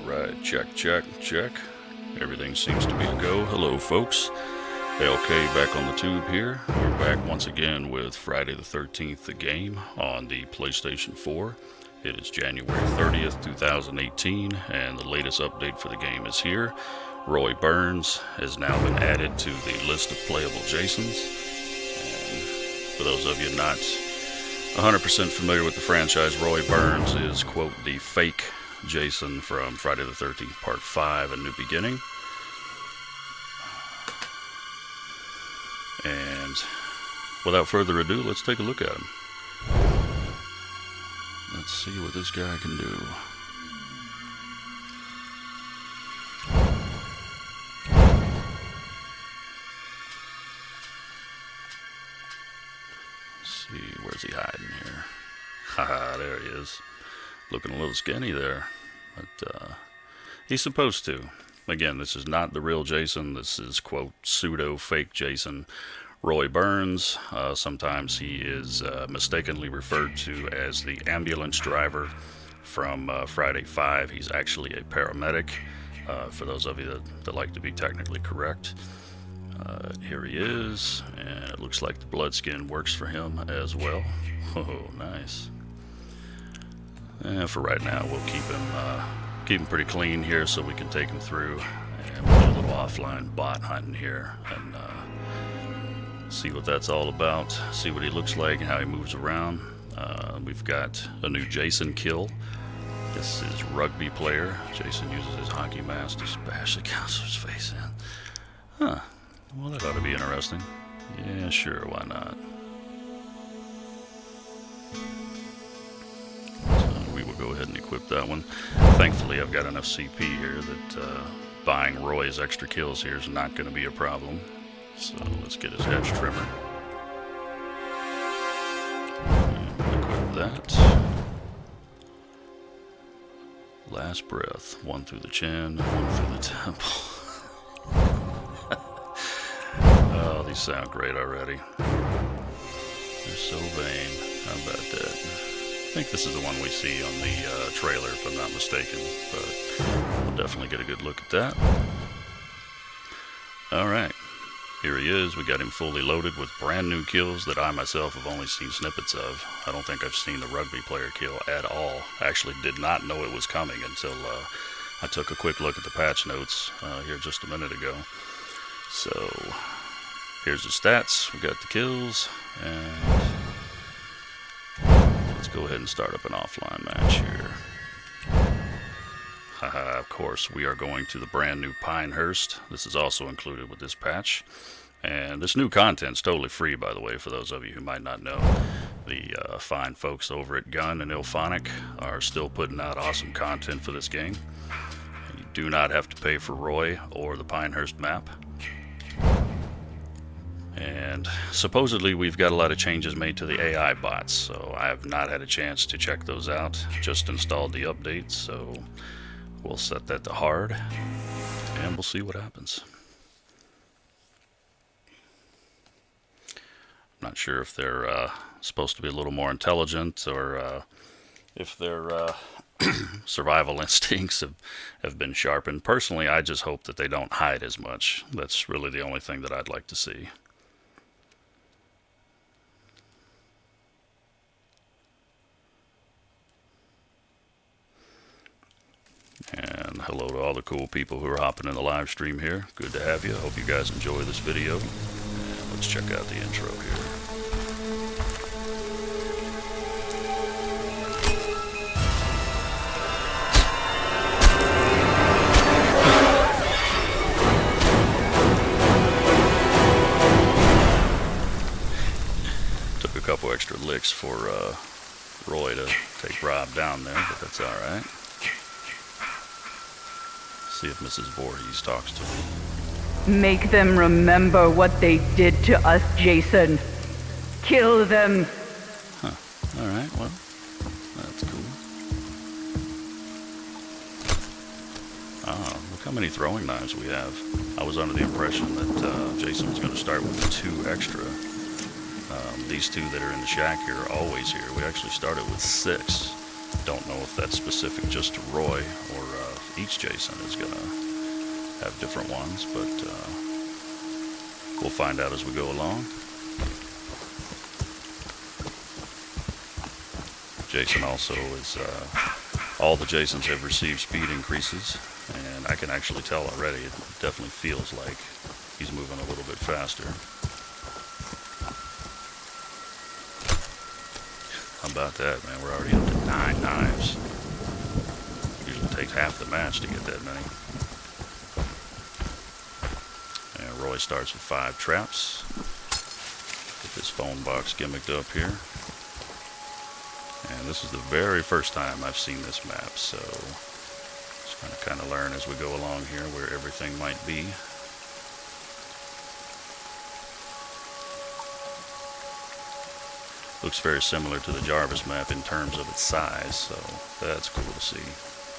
Alright, check, check, check. Everything seems to be a go. Hello, folks. ALK back on the tube here. We're back once again with Friday the 13th, the game, on the PlayStation 4. It is January 30th, 2018, and the latest update for the game is here. Roy Burns has now been added to the list of playable Jasons. And for those of you not 100% familiar with the franchise, Roy Burns is, quote, the fake Jason from Friday the 13th Part 5, A New Beginning. And without further ado, let's take a look at him. Let's see what this guy can do. Let's see, where's he hiding here? Haha, there he is. Looking a little skinny there, but he's supposed to. Again, this is not the real Jason. This is, quote, pseudo-fake Jason. Roy Burns. Sometimes he is mistakenly referred to as the ambulance driver from Friday 5. He's actually a paramedic, for those of you that like to be technically correct. Here he is, and it looks like the blood skin works for him as well. Oh, nice. And for right now, we'll keep him pretty clean here so we can take him through, and we'll do a little offline bot hunting here and see what that's all about, see what he looks like and how he moves around. We've got a new Jason kill. This is rugby player. Jason uses his hockey mask to bash the counselor's face in. Huh. Well, that ought to be interesting. Yeah, sure, why not? We will go ahead and equip that one. Thankfully, I've got enough CP here that buying Roy's extra kills here is not going to be a problem. So let's get his hedge trimmer. And equip that. Last breath. One through the chin, one through the temple. Oh, these sound great already. They're so vain. How about that? I think this is the one we see on the trailer, if I'm not mistaken, but we'll definitely get a good look at that. Alright, here he is. We got him fully loaded with brand new kills that I myself have only seen snippets of. I don't think I've seen the rugby player kill at all. I actually did not know it was coming until I took a quick look at the patch notes here just a minute ago. So, here's the stats. We got the kills, and let's go ahead and start up an offline match here. Haha, of course, we are going to the brand new Pinehurst. This is also included with this patch. And this new content's totally free, by the way, for those of you who might not know. The fine folks over at Gun and Ilphonic are still putting out awesome content for this game. And you do not have to pay for Roy or the Pinehurst map. And supposedly we've got a lot of changes made to the AI bots, so I have not had a chance to check those out. Just installed the updates, so we'll set that to hard, and we'll see what happens. I'm not sure if they're supposed to be a little more intelligent, or if their survival instincts have been sharpened. Personally, I just hope that they don't hide as much. That's really the only thing that I'd like to see. And hello to all the cool people who are hopping in the live stream here. Good to have you. Hope you guys enjoy this video. And let's check out the intro here. Took a couple extra licks for Roy to take Rob down there, but that's alright. See if Mrs. Voorhees talks to him. Make them remember what they did to us, Jason. Kill them. Huh. Alright, well, that's cool. Look how many throwing knives we have. I was under the impression that Jason was going to start with 2 extra. These two that are in the shack here are always here. We actually started with 6. Don't know if that's specific just to Roy or each Jason is going to have different ones, but we'll find out as we go along. Jason also is, all the Jasons have received speed increases, and I can actually tell already, it definitely feels like he's moving a little bit faster. How about that, man? We're already up to 9 knives. Usually takes half the match to get that many. And Roy starts with 5 traps. Get this phone box gimmicked up here. And this is the very first time I've seen this map, so just gonna kind of learn as we go along here where everything might be. Looks very similar to the Jarvis map in terms of its size, so that's cool to see.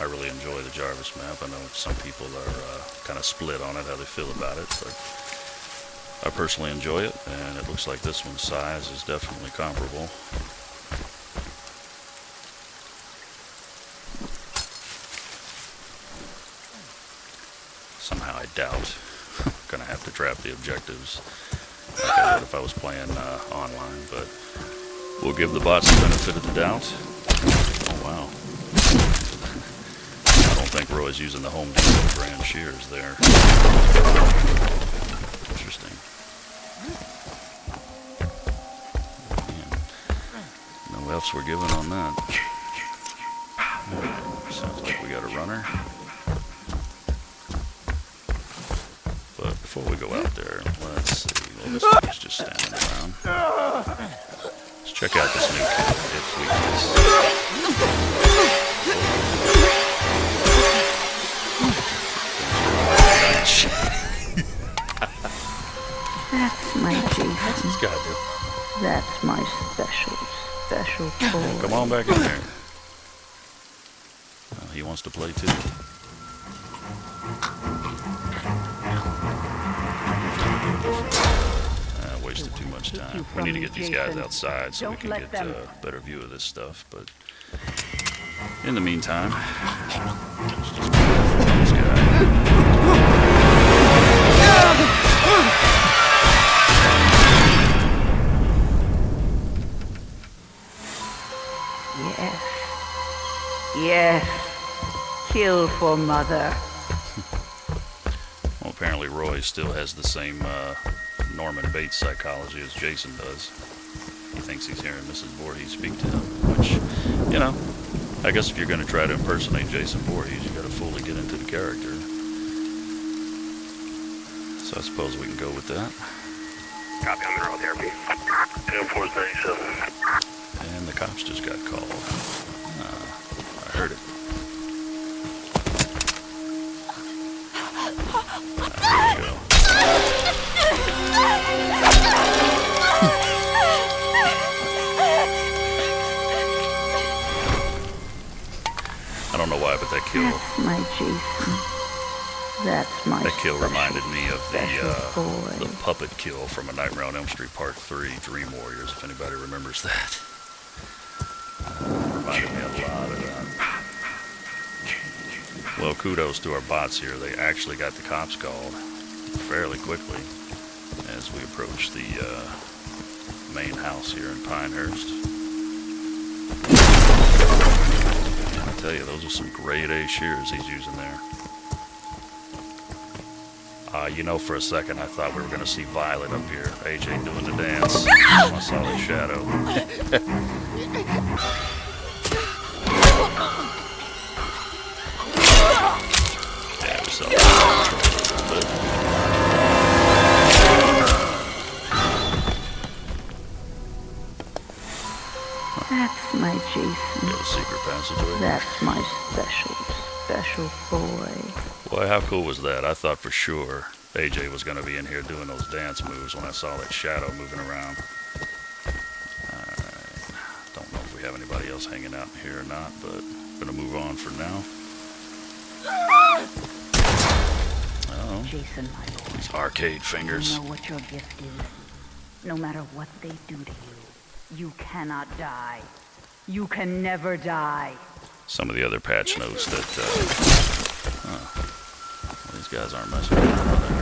I really enjoy the Jarvis map. I know some people are kind of split on it, how they feel about it, but I personally enjoy it, and it looks like this one's size is definitely comparable. Somehow I doubt I'm gonna have to trap the objectives like I would if I was playing online, but we'll give the bots the benefit of the doubt. Oh wow. I don't think Roy's using the Home Depot brand shears there. Interesting. Man, no F's were given on that. Sounds like we got a runner. But before we go out there, let's see. Well, this thing's just standing around. Let's check out this new kit if we can. That's my Jason. What's this guy do? That's my special toy. Come on back in there. Well, he wants to play too. Wasted too much time. We need to get these guys outside so we can get a better view of this stuff, but in the meantime, let's just go for this guy. Yes. Kill for mother. Well, apparently Roy still has the same Norman Bates psychology as Jason does. He thinks he's hearing Mrs. Voorhees speak to him, which, you know, I guess if you're going to try to impersonate Jason Voorhees, you got to fully get into the character. So I suppose we can go with that. Copy on mineral therapy. 10-437. And the cops just got called. I heard it. There we go. I don't know why, but that kill. That's my Jason. That's my. That kill reminded me of the boy. puppet kill from A Nightmare on Elm Street Part 3, Dream Warriors, if anybody remembers that. Reminded me a lot of that. Well, kudos to our bots here. They actually got the cops called fairly quickly as we approach the main house here in Pinehurst. And I tell you, those are some grade A shears he's using there. You know, for a second I thought we were going to see Violet up here. AJ doing the dance. I saw that shadow. Yeah, we saw that. That's my Jason. Got a secret passageway. That's my special boy. Boy, how cool was that? I thought for sure AJ was going to be in here doing those dance moves when I saw that shadow moving around. Alright. Don't know if we have anybody else hanging out here or not, but I'm going to move on for now. Oh, Jason, my boy. these arcade fingers. You know what your gift is. No matter what they do to you, you cannot die. You can never die. Some of the other patch notes that, these guys aren't messing around, are they?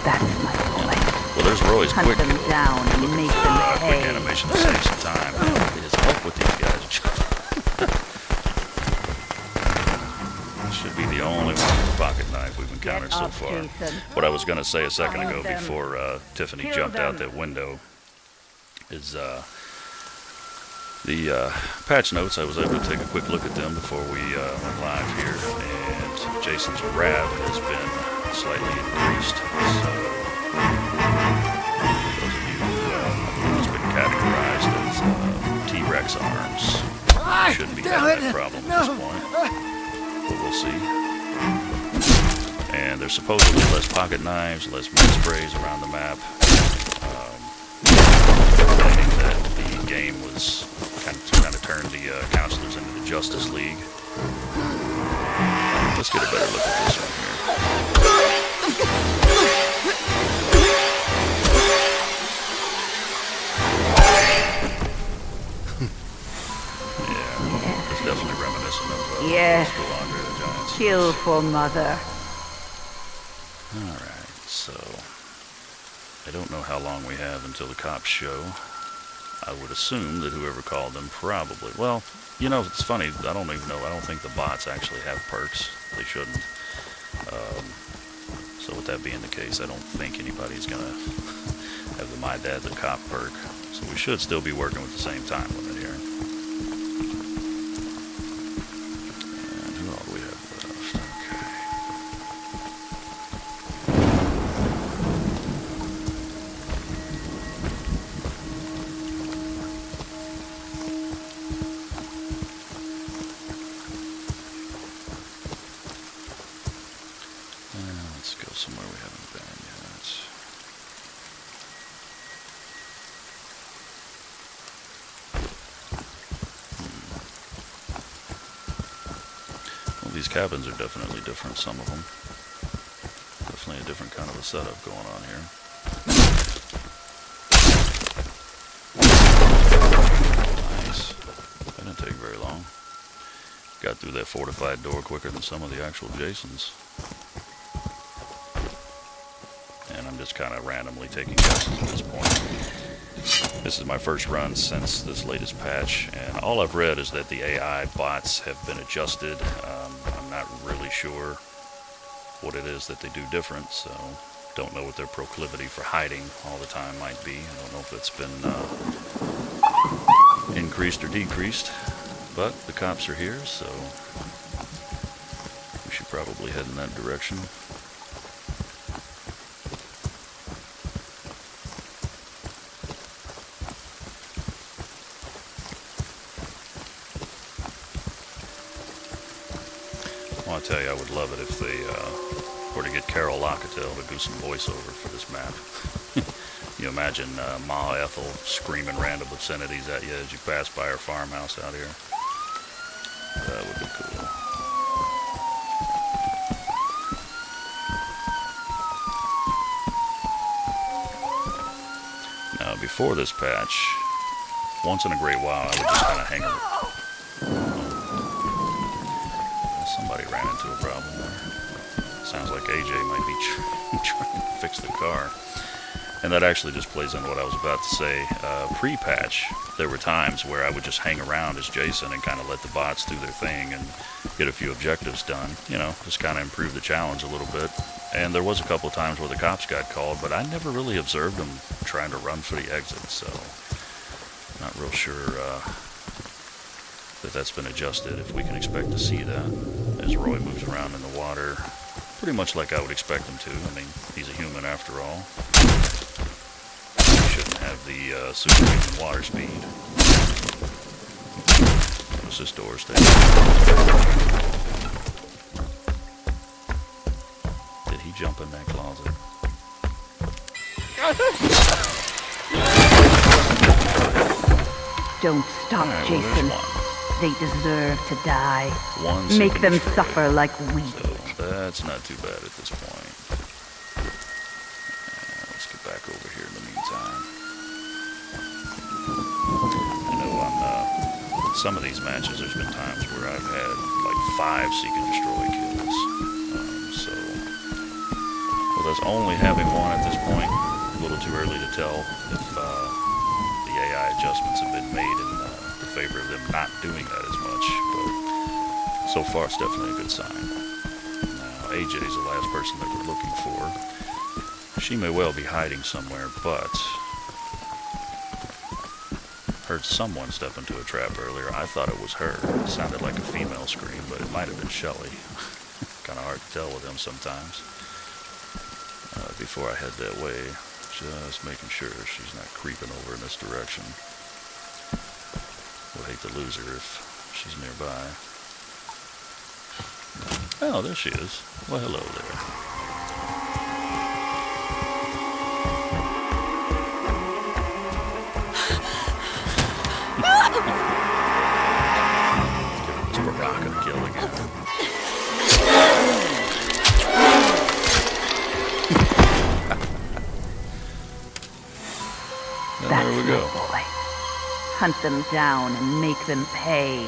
That's my boy. Well, there's Roy's Hunt quick them kill. down and Looking make for them quick pay. animation to save some time. What is up with these guys? Should be the only one with a pocket knife we've encountered Get so up, far. Jason. What I was going to say a second All ago of them. before Tiffany Kill jumped out them. that window is the patch notes. I was able to take a quick look at them before we went live here, and Jason's grab has been slightly increased. So those of you who it's been categorized as T-Rex arms shouldn't be having that problem at this point, but we'll see. And there's supposedly less pocket knives, less mint sprays around the map. Complaining that the game was kind of turned the counselors into the Justice League. Let's get a better look at this one here. Yeah, it's definitely reminiscent of Yes. School Andre the Giant's. Kill for mother. Alright, so I don't know how long we have until the cops show. I would assume that whoever called them probably, well, you know, it's funny, I don't even know, I don't think the bots actually have perks. They shouldn't. So with that being the case, I don't think anybody's gonna have the My Dad the Cop perk. So we should still be working with the same time limit here. And who all do we have left? Okay. Let's go somewhere we haven't been yet. Well, these cabins are definitely different, some of them. Definitely a different kind of a setup going on here. Nice. That didn't take very long. Got through that fortified door quicker than some of the actual Jasons. And I'm just kind of randomly taking guesses at this point. This is my first run since this latest patch, and all I've read is that the AI bots have been adjusted. I'm not really sure what it is that they do different, so don't know what their proclivity for hiding all the time might be. I don't know if it's been increased or decreased, but the cops are here, so we should probably head in that direction. Well, I tell you, I would love it if they were to get Carol Locketel to do some voiceover for this map. You imagine Ma Ethel screaming random obscenities at you as you pass by her farmhouse out here. That would be cool. Now, before this patch, once in a great while, I would just kind of hang around. Somebody ran into a problem there. Sounds like AJ might be trying to fix the car. And that actually just plays into what I was about to say. Pre-patch, there were times where I would just hang around as Jason and kind of let the bots do their thing and get a few objectives done. You know, just kind of improve the challenge a little bit. And there was a couple of times where the cops got called, but I never really observed them trying to run for the exit, so not real sure that that's been adjusted, if we can expect to see that as Roy moves around in the water, pretty much like I would expect him to. I mean, he's a human after all. He shouldn't have the superhuman water speed. What's this door stay? Did he jump in that closet? Don't stop, Alright, well, Jason. there's one. They deserve to die. One Make seeking them destroy. suffer like we So did. that's not too bad at this point. Let's get back over here in the meantime. I know on some of these matches there's been times where I've had like 5 seek and destroy kills. With us only having one at this point, a little too early to tell if the AI adjustments have been made in the favor of them not doing that as much, but so far it's definitely a good sign. Now, AJ is the last person that we're looking for. She may well be hiding somewhere, but heard someone step into a trap earlier. I thought it was her. It sounded like a female scream, but it might have been Shelly. Kind of hard to tell with him sometimes. Before I head that way, just making sure she's not creeping over in this direction. Would hate to lose her if she's nearby. Oh, there she is. Well, hello there. Let's give her this Baraka kill again. And That's there we go. my boy. Hunt them down and make them pay.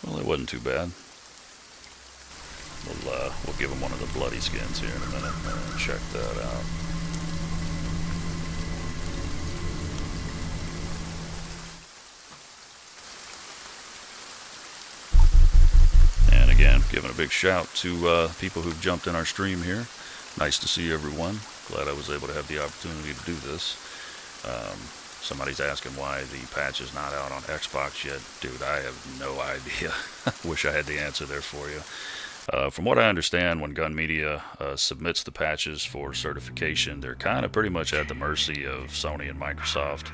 Well, it wasn't too bad. We'll give him one of the bloody skins here in a minute and check that out. And again, giving a big shout to people who've jumped in our stream here. Nice to see everyone. Glad I was able to have the opportunity to do this. Somebody's asking why the patch is not out on Xbox yet. Dude, I have no idea. Wish I had the answer there for you. From what I understand, when Gun Media submits the patches for certification, they're kind of pretty much at the mercy of Sony and Microsoft.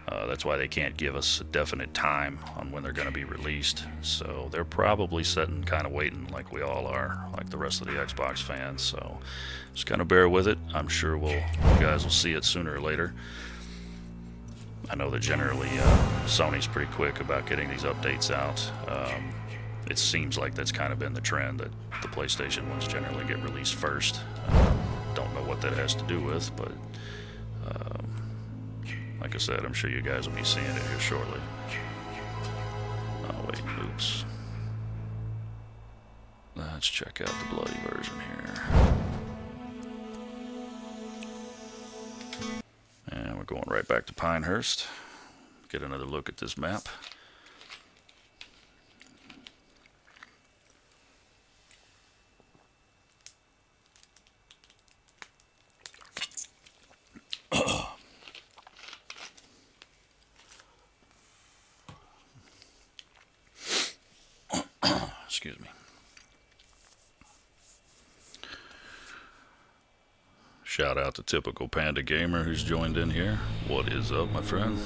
That's why they can't give us a definite time on when they're going to be released. So they're probably sitting kind of waiting like we all are, like the rest of the Xbox fans. So just kind of bear with it. I'm sure you guys will see it sooner or later. I know that generally Sony's pretty quick about getting these updates out. It seems like that's kind of been the trend, that the PlayStation ones generally get released first. Don't know what that has to do with, but like I said, I'm sure you guys will be seeing it here shortly. Oh wait, oops. Let's check out the bloody version here. And we're going right back to Pinehurst. Get another look at this map. Excuse me. Shout out to Typical Panda Gamer who's joined in here. What is up, my friend?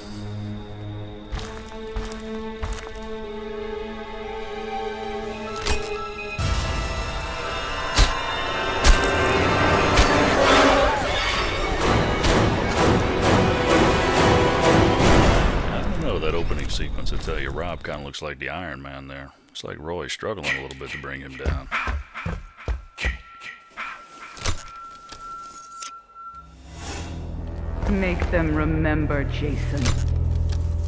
I don't know, that opening sequence, I tell you, Rob kind of looks like the Iron Man there. Looks like Roy's struggling a little bit to bring him down. Make them remember, Jason.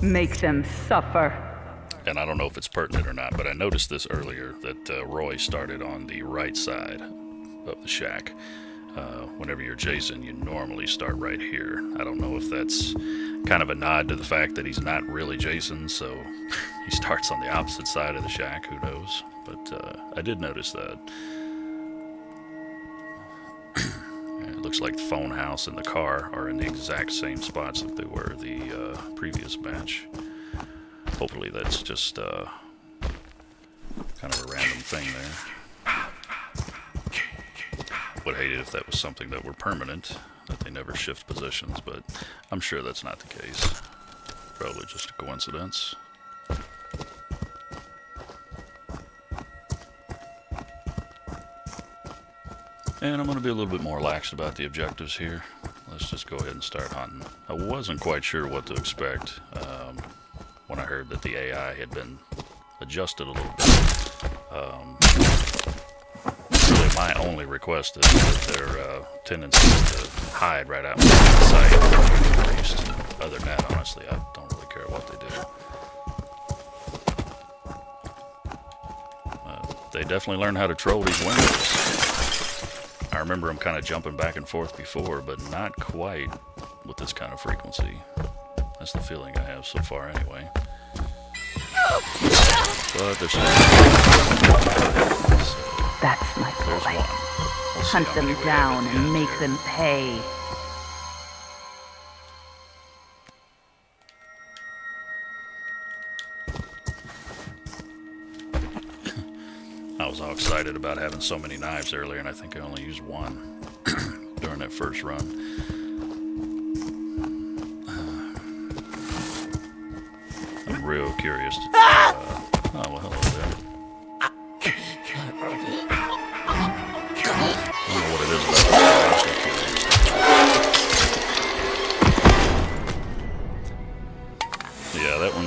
Make them suffer. And I don't know if it's pertinent or not, but I noticed this earlier, that Roy started on the right side of the shack. Whenever you're Jason, you normally start right here. I don't know if that's kind of a nod to the fact that he's not really Jason, so he starts on the opposite side of the shack, who knows. But I did notice that. It looks like the phone house and the car are in the exact same spots that they were the previous match. Hopefully that's just kind of a random thing there. Would hate it if that was something that were permanent, that they never shift positions, but I'm sure that's not the case. Probably just a coincidence. And I'm going to be a little bit more lax about the objectives here. let's just go ahead and start hunting. I wasn't quite sure what to expect when I heard that the AI had been adjusted a little bit. Really, my only request is that their tendencies to hide right out in the sight are increased. Other than that, honestly, I don't really care what they do. They definitely learned how to troll these windows. I remember them kind of jumping back and forth before, but not quite with this kind of frequency. That's the feeling I have so far, anyway. But there's That's my there's boy. one. We'll see Hunt how them many we have down at the and end make here. them pay. I was all excited about having so many knives earlier, and I think I only used one during that first run. I'm real curious. Oh, well, hello there. I don't know what it is about this. I'm actually curious. Yeah, that one,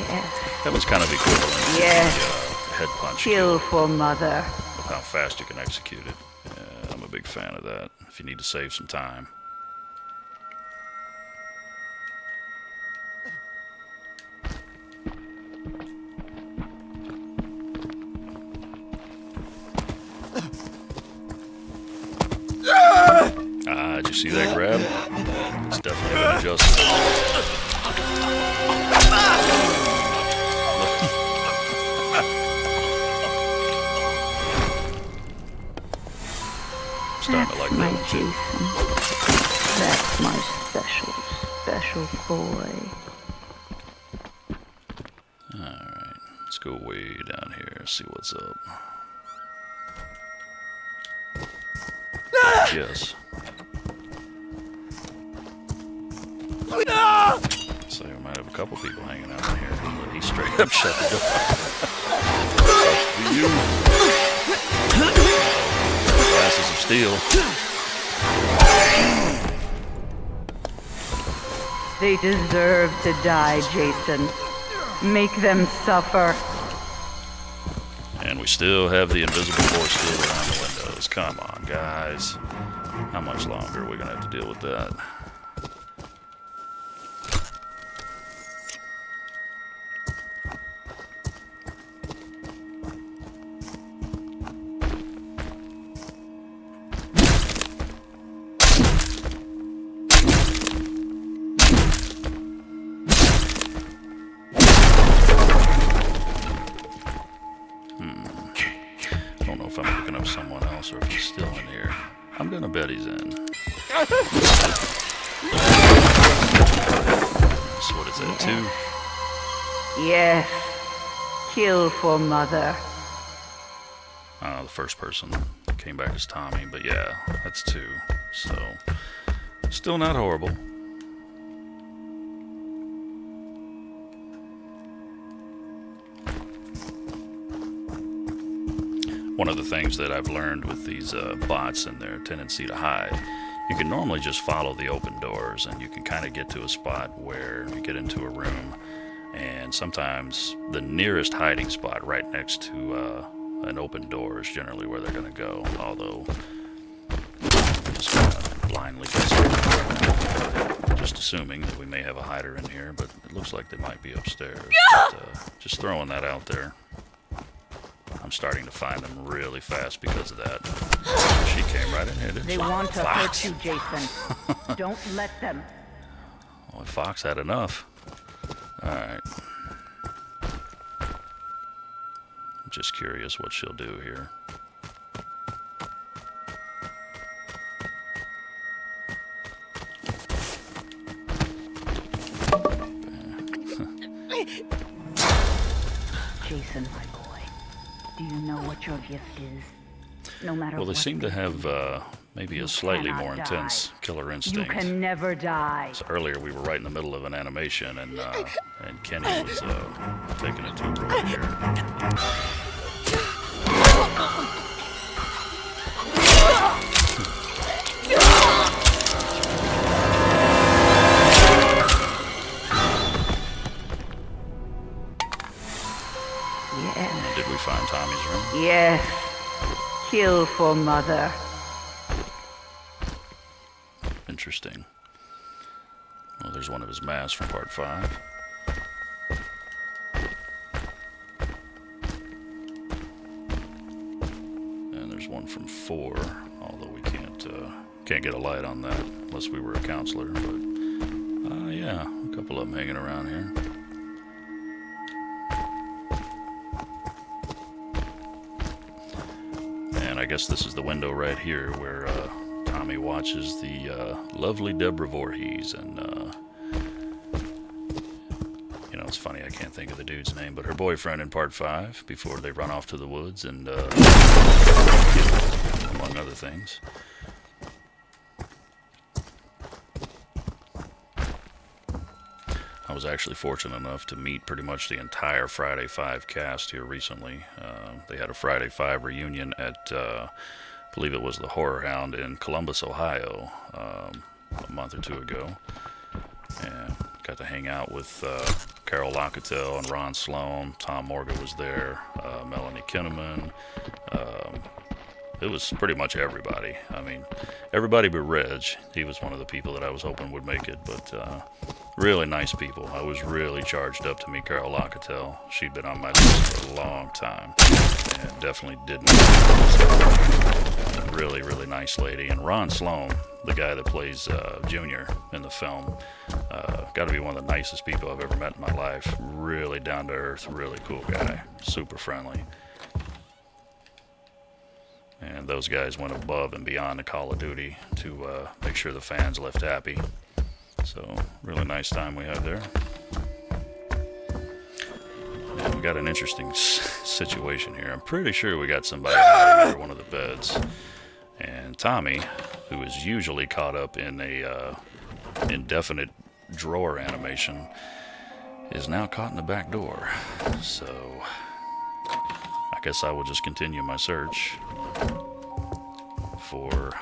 Yes. that one's kind of equivalent to Yes. the head punch Kill for mother. with how fast you can execute it. I'm a big fan of that, if you need to save some time. Ah, did you see that grab? It's definitely been adjusted. Starting to like My that one too. Jason. That's my special, special boy. Alright, let's go way down here, see what's up. Yes. So we might have a couple people hanging out in here, but he straight up shut the door. You. Glasses of steel. They deserve to die, Jason. Make them suffer. And we still have the invisible force still around the windows. Come on, guys. How much longer are we going to have to deal with that? I don't know if I'm picking up someone else or if he's still in here. I'm gonna bet he's in. So what is that, 2? Yes. Kill for mother. The first person came back as Tommy, but yeah, that's 2. So, still not horrible. One of the things that I've learned with these bots and their tendency to hide, you can normally just follow the open doors and you can kind of get to a spot where you get into a room, and sometimes the nearest hiding spot right next to an open door is generally where they're going to go, although just kind of blindly guessing, just assuming that we may have a hider in here, but it looks like they might be upstairs. But, just throwing that out there. I'm starting to find them really fast because of that. She came right in here, didn't They she? want to Fox. hurt you, Jason. Don't let them. Well, Fox had enough. Alright. I'm just curious what she'll do here. Jason, my boy. Do you know what your gift is? No matter Well, they what seem to have maybe a You slightly cannot more die. intense killer you instinct. can never die. So earlier we were right in the middle of an animation, and Kenny was taking it too real here. kill for Mother. Interesting. Well, there's one of his masks from part 5. And there's one from 4, although we can't get a light on that unless we were a counselor. But yeah, a couple of them hanging around here. And I guess this is the window right here where Tommy watches the lovely Deborah Voorhees, and you know, it's funny, I can't think of the dude's name, but her boyfriend in part 5 before they run off to the woods and killed, among other things. I was actually fortunate enough to meet pretty much the entire Friday 5 cast here recently. They had a Friday 5 reunion at, I believe it was the Horror Hound in Columbus, Ohio, a month or 2 ago. And got to hang out with Carol Locatell and Ron Sloan. Tom Morgan was there, Melanie Kinnaman. It was pretty much everybody. I mean, everybody but Reg. He was one of the people that I was hoping would make it, but really nice people. I was really charged up to meet Carol Locatell. She'd been on my list for a long time, and definitely didn't. Really, really nice lady. And Ron Sloan, the guy that plays Junior in the film, got to be one of the nicest people I've ever met in my life. Really down to earth, really cool guy, super friendly. And those guys went above and beyond the Call of Duty to make sure the fans left happy. So, really nice time we had there. And we got an interesting situation here. I'm pretty sure we got somebody hiding under one of the beds. And Tommy, who is usually caught up in a indefinite drawer animation, is now caught in the back door. So, I guess I will just continue my search for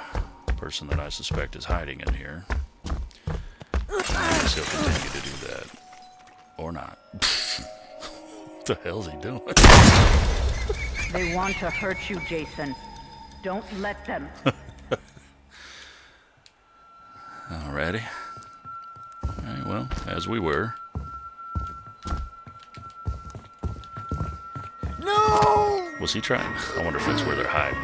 the person that I suspect is hiding in here. I guess he'll continue to do that. Or not. What the hell's he doing? They want to hurt you, Jason. Don't let them. Alrighty. Alright, well, as we were. No! Was he trying? I wonder if that's where they're hiding.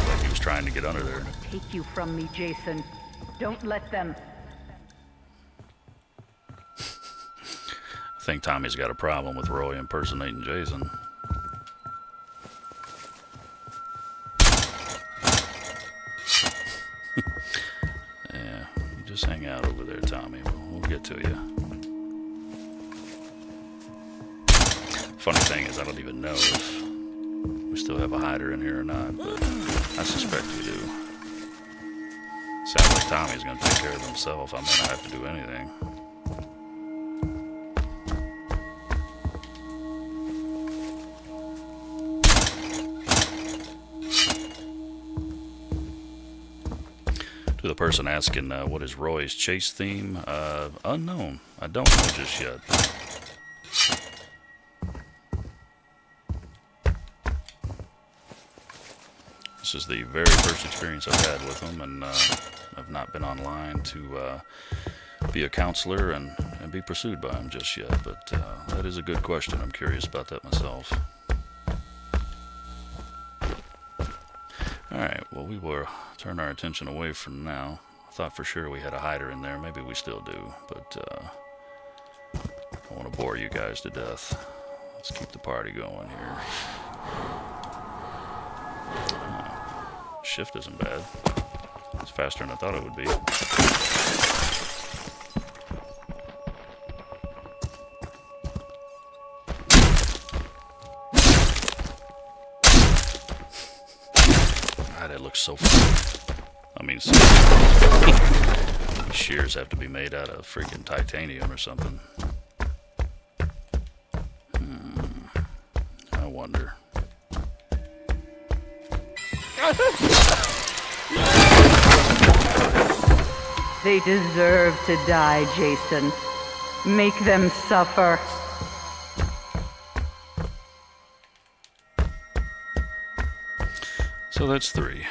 Like he was trying to get under there. Take you from me, Jason. Don't let them. I think Tommy's got a problem with Roy impersonating Jason. Yeah, you just hang out over there, Tommy. We'll get to you. Funny thing is, I don't even know if we still have a hider in here or not, but I suspect we do. Sounds like Tommy's going to take care of himself. I'm going to have to do anything. To the person asking, what is Roy's chase theme? Unknown. I don't know just yet. This is the very first experience I've had with him, and I've not been online to be a counselor and be pursued by him just yet, but that is a good question. I'm curious about that myself. Alright, well, we will turn our attention away from now. I thought for sure we had a hider in there. Maybe we still do, but I want to bore you guys to death. Let's keep the party going here. Shift isn't bad. It's faster than I thought it would be. God, it looks so fun. I mean, shears have to be made out of freaking titanium or something. I wonder. They deserve to die, Jason. Make them suffer. So So that's 3.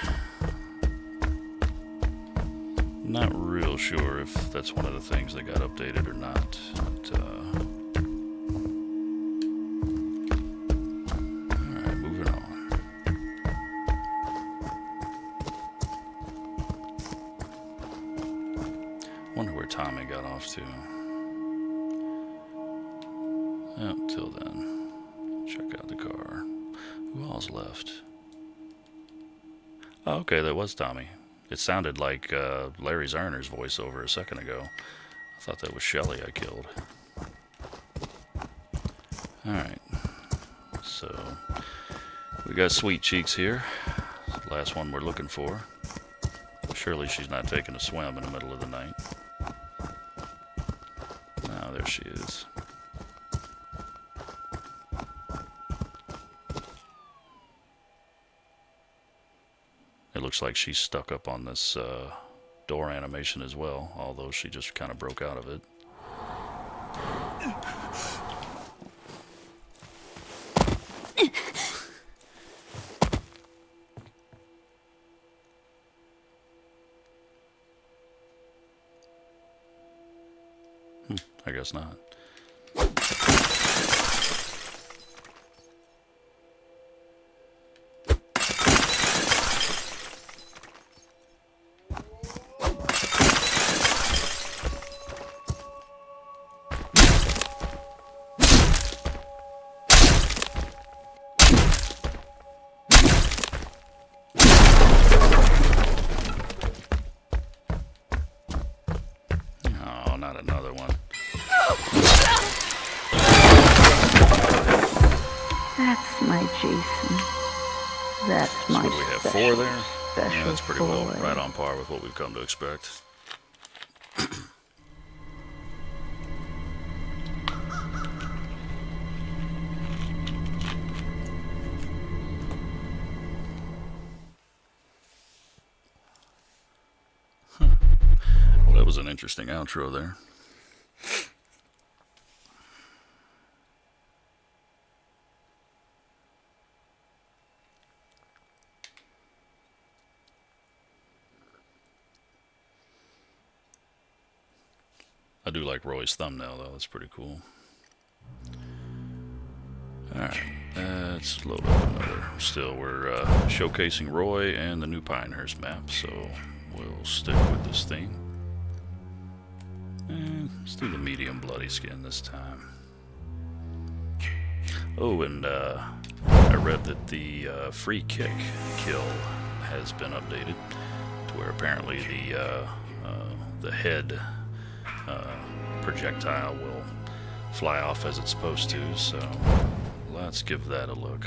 Not real sure if that's one of the things that got updated or not. But, alright, moving on. Wonder where Tommy got off to. Till then, check out the car. Who all's left? Oh, okay, that was Tommy. It sounded like Larry Zarner's voiceover a second ago. I thought that was Shelly I killed. Alright. So, we got Sweet Cheeks here. It's the last one we're looking for. Surely she's not taking a swim in the middle of the night. Ah, there she is. It looks like she's stuck up on this door animation as well, although she just kind of broke out of it. I guess not. Oh, not another one. That's my Jason. That's my So what do we have, special, 4 there? special Yeah, that's pretty boy. well right on par with what we've come to expect. Well, that was an interesting outro there. I do like Roy's thumbnail though, that's pretty cool. Alright, let's load up another. Still, we're showcasing Roy and the new Pinehurst map, so we'll stick with this theme. And let's do the medium bloody skin this time. Oh, and I read that the free kick kill has been updated to where apparently the head projectile will fly off as it's supposed to, so let's give that a look.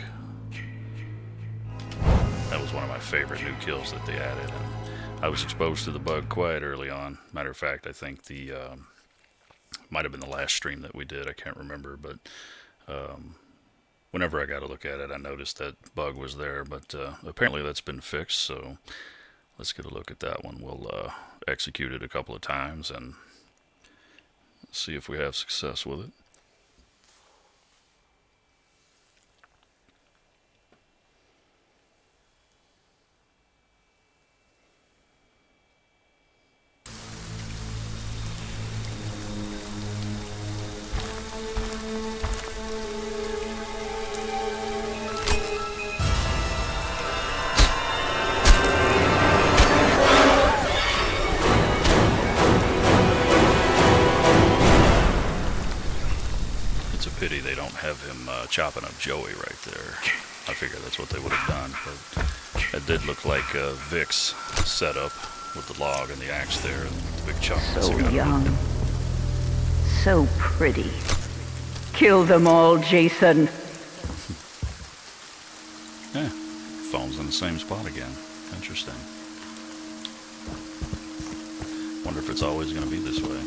That was one of my favorite new kills that they added, and I was exposed to the bug quite early on. Matter of fact, I think the might have been the last stream that we did, I can't remember, but whenever I got to look at it, I noticed that bug was there, but apparently that's been fixed, so let's get a look at that one. We'll execute it a couple of times and see if we have success with it. Pity they don't have him chopping up Joey right there. I figure that's what they would have done, but that did look like Vic's setup with the log and the axe there, and the big chunk. So young. So pretty. Kill them all, Jason. Yeah, phone's in the same spot again. Interesting. Wonder if it's always going to be this way.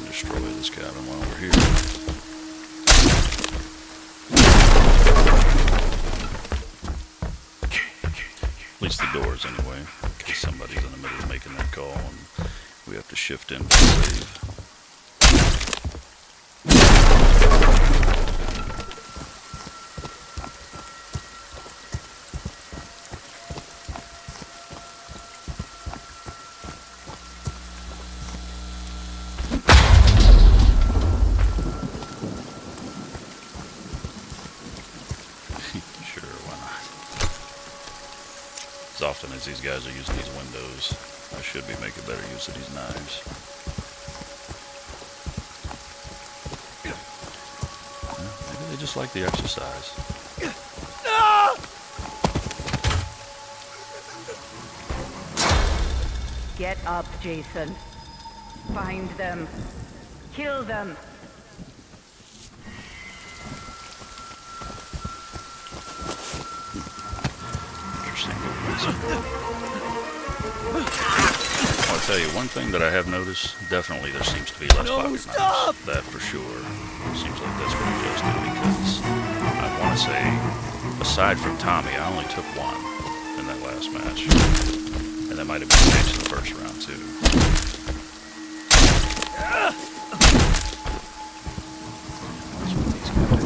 Destroy this cabin while we're here. At least the doors, anyway. because somebody's in the middle of making that call, and we have to shift in to save. As often as these guys are using these windows, I should be making better use of these knives. Maybe they just like the exercise. Get up, Jason. Find them. Kill them. I'll tell you one thing that I have noticed, definitely there seems to be less pocket knives. That for sure. Seems like that's been adjusted because I want to say, aside from Tommy, I only took one in that last match. And that might have been the case in the first round too. What's with these guys?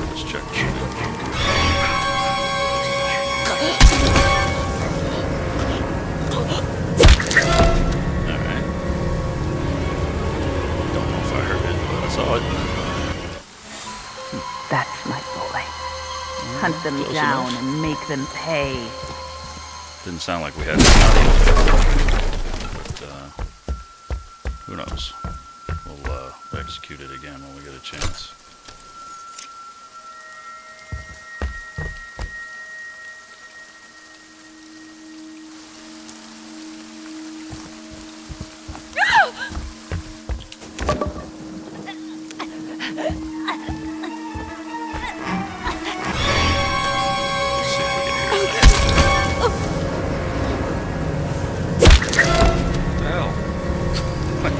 Let's check this out. Alright. Don't know if I heard it, but I saw it. That's my boy. Hunt them Close down enough. and make them pay. Didn't sound like we had any audio there. But, who knows? We'll, execute it again when we get a chance.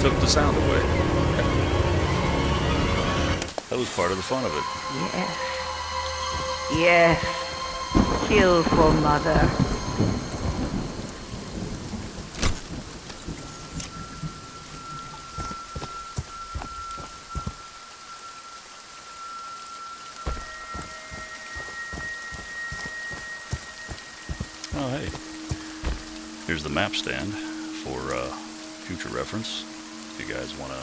Took the sound away. That was part of the fun of it. Yes. Yes. Kill for mother. Oh, hey. Here's the map stand for future reference. If you guys want to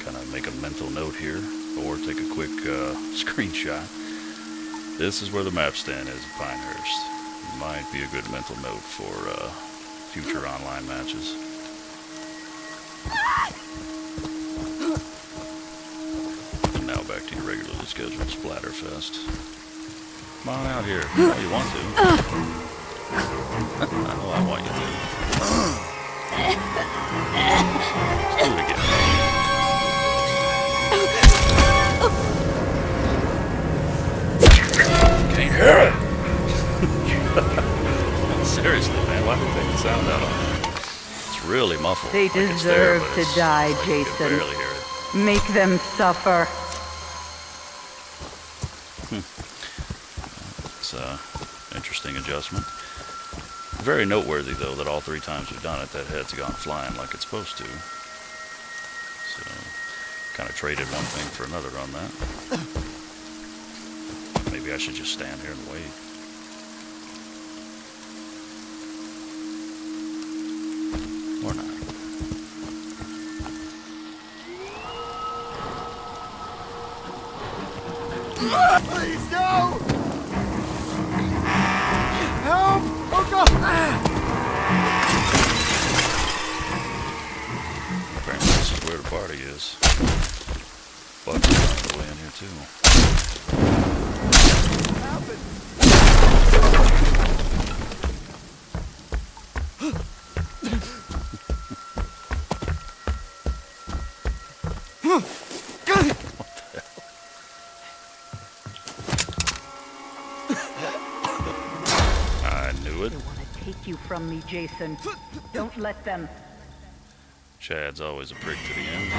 kind of make a mental note here or take a quick screenshot. This is where the map stand is at Pinehurst. Might be a good mental note for future online matches. And now back to your regularly scheduled Splatterfest. Come on out here. Oh, you want to? I know I want you to. Let's do it again. Can't hear it. Seriously, man, why did they take the sound out on it? It's really muffled. They Like it's there, deserve but to it's die, like you can Jason. barely hear it. Make them suffer. It's an interesting adjustment. Very noteworthy, though, that all 3 times we've done it, that head's gone flying like it's supposed to. So, kind of traded one thing for another on that. Maybe I should just stand here and wait. Or not. Please, no! Help! Oh, God! Apparently this is where the party is. Bugs is on the way in here, too. What happened? I knew it. They want to take you from me, Jason. Don't let them. Chad's always a prick to the end.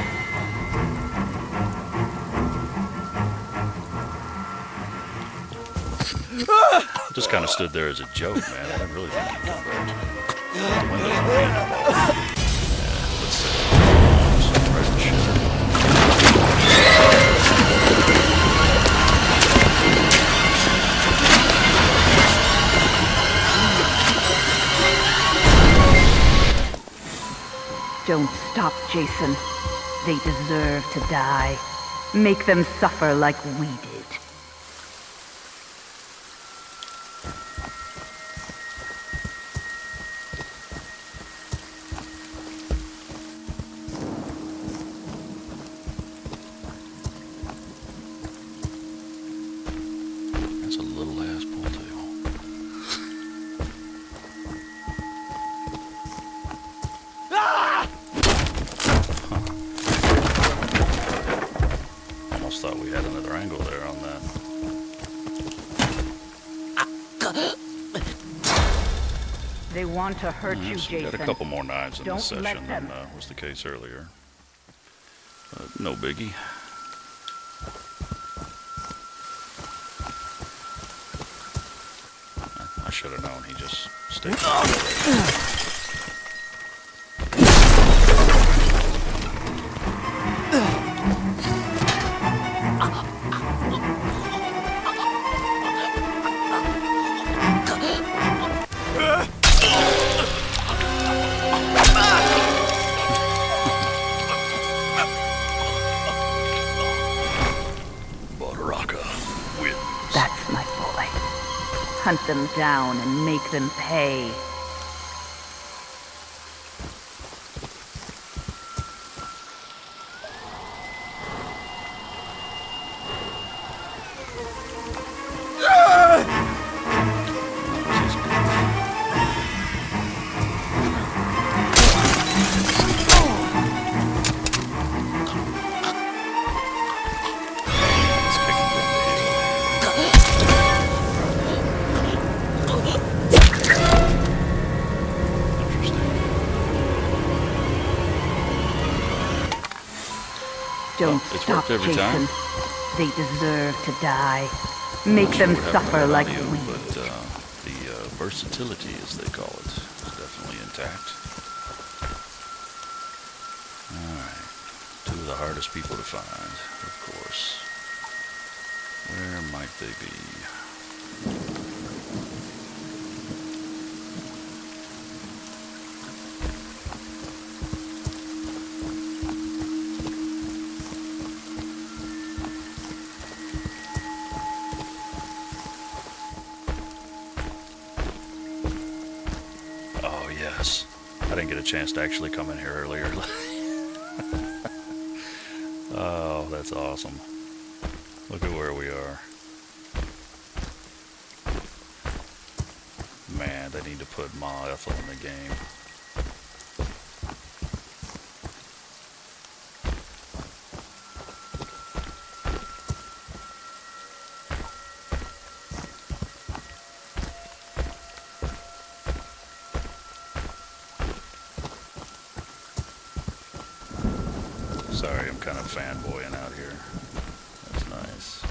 Just kind of stood there as a joke, man. I didn't really think he'd come back. The windows were being involved. Let's see. Right in the shitter. Don't stop, Jason. They deserve to die. Make them suffer like we did. That's a little ass pool table. Almost thought we had another angle there on that. They want to hurt you, So we got a Jason. couple more knives in this Don't let session than them. was the case earlier. But no biggie. I should have known he just stayed. Baraka wins. That's my boy. Hunt them down and make them pay. It's kicking from the Interesting. Don't It's stop, worked every Jason. time. They deserve to die. Make them Sure, suffer have like audio, we but did. the versatility, as they call it, is definitely intact. Alright. Two of the hardest people to find, of course. Where might they be? Oh, yes. I didn't get a chance to actually come in here earlier. Oh, that's awesome. Look at where we are. Man, they need to put Ma Ethel in the game. Sorry, I'm kind of fanboying out here. That's nice.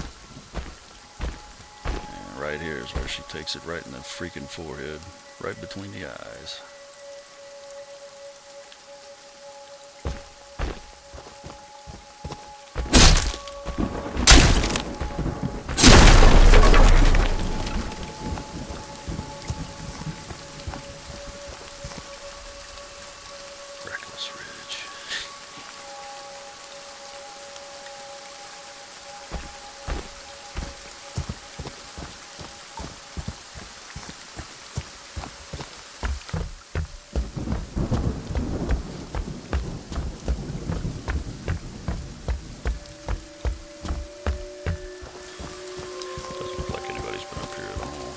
And right here is where she takes it right in the freaking forehead, right between the eyes. Reckless Ridge. Doesn't look like anybody's been up here at all.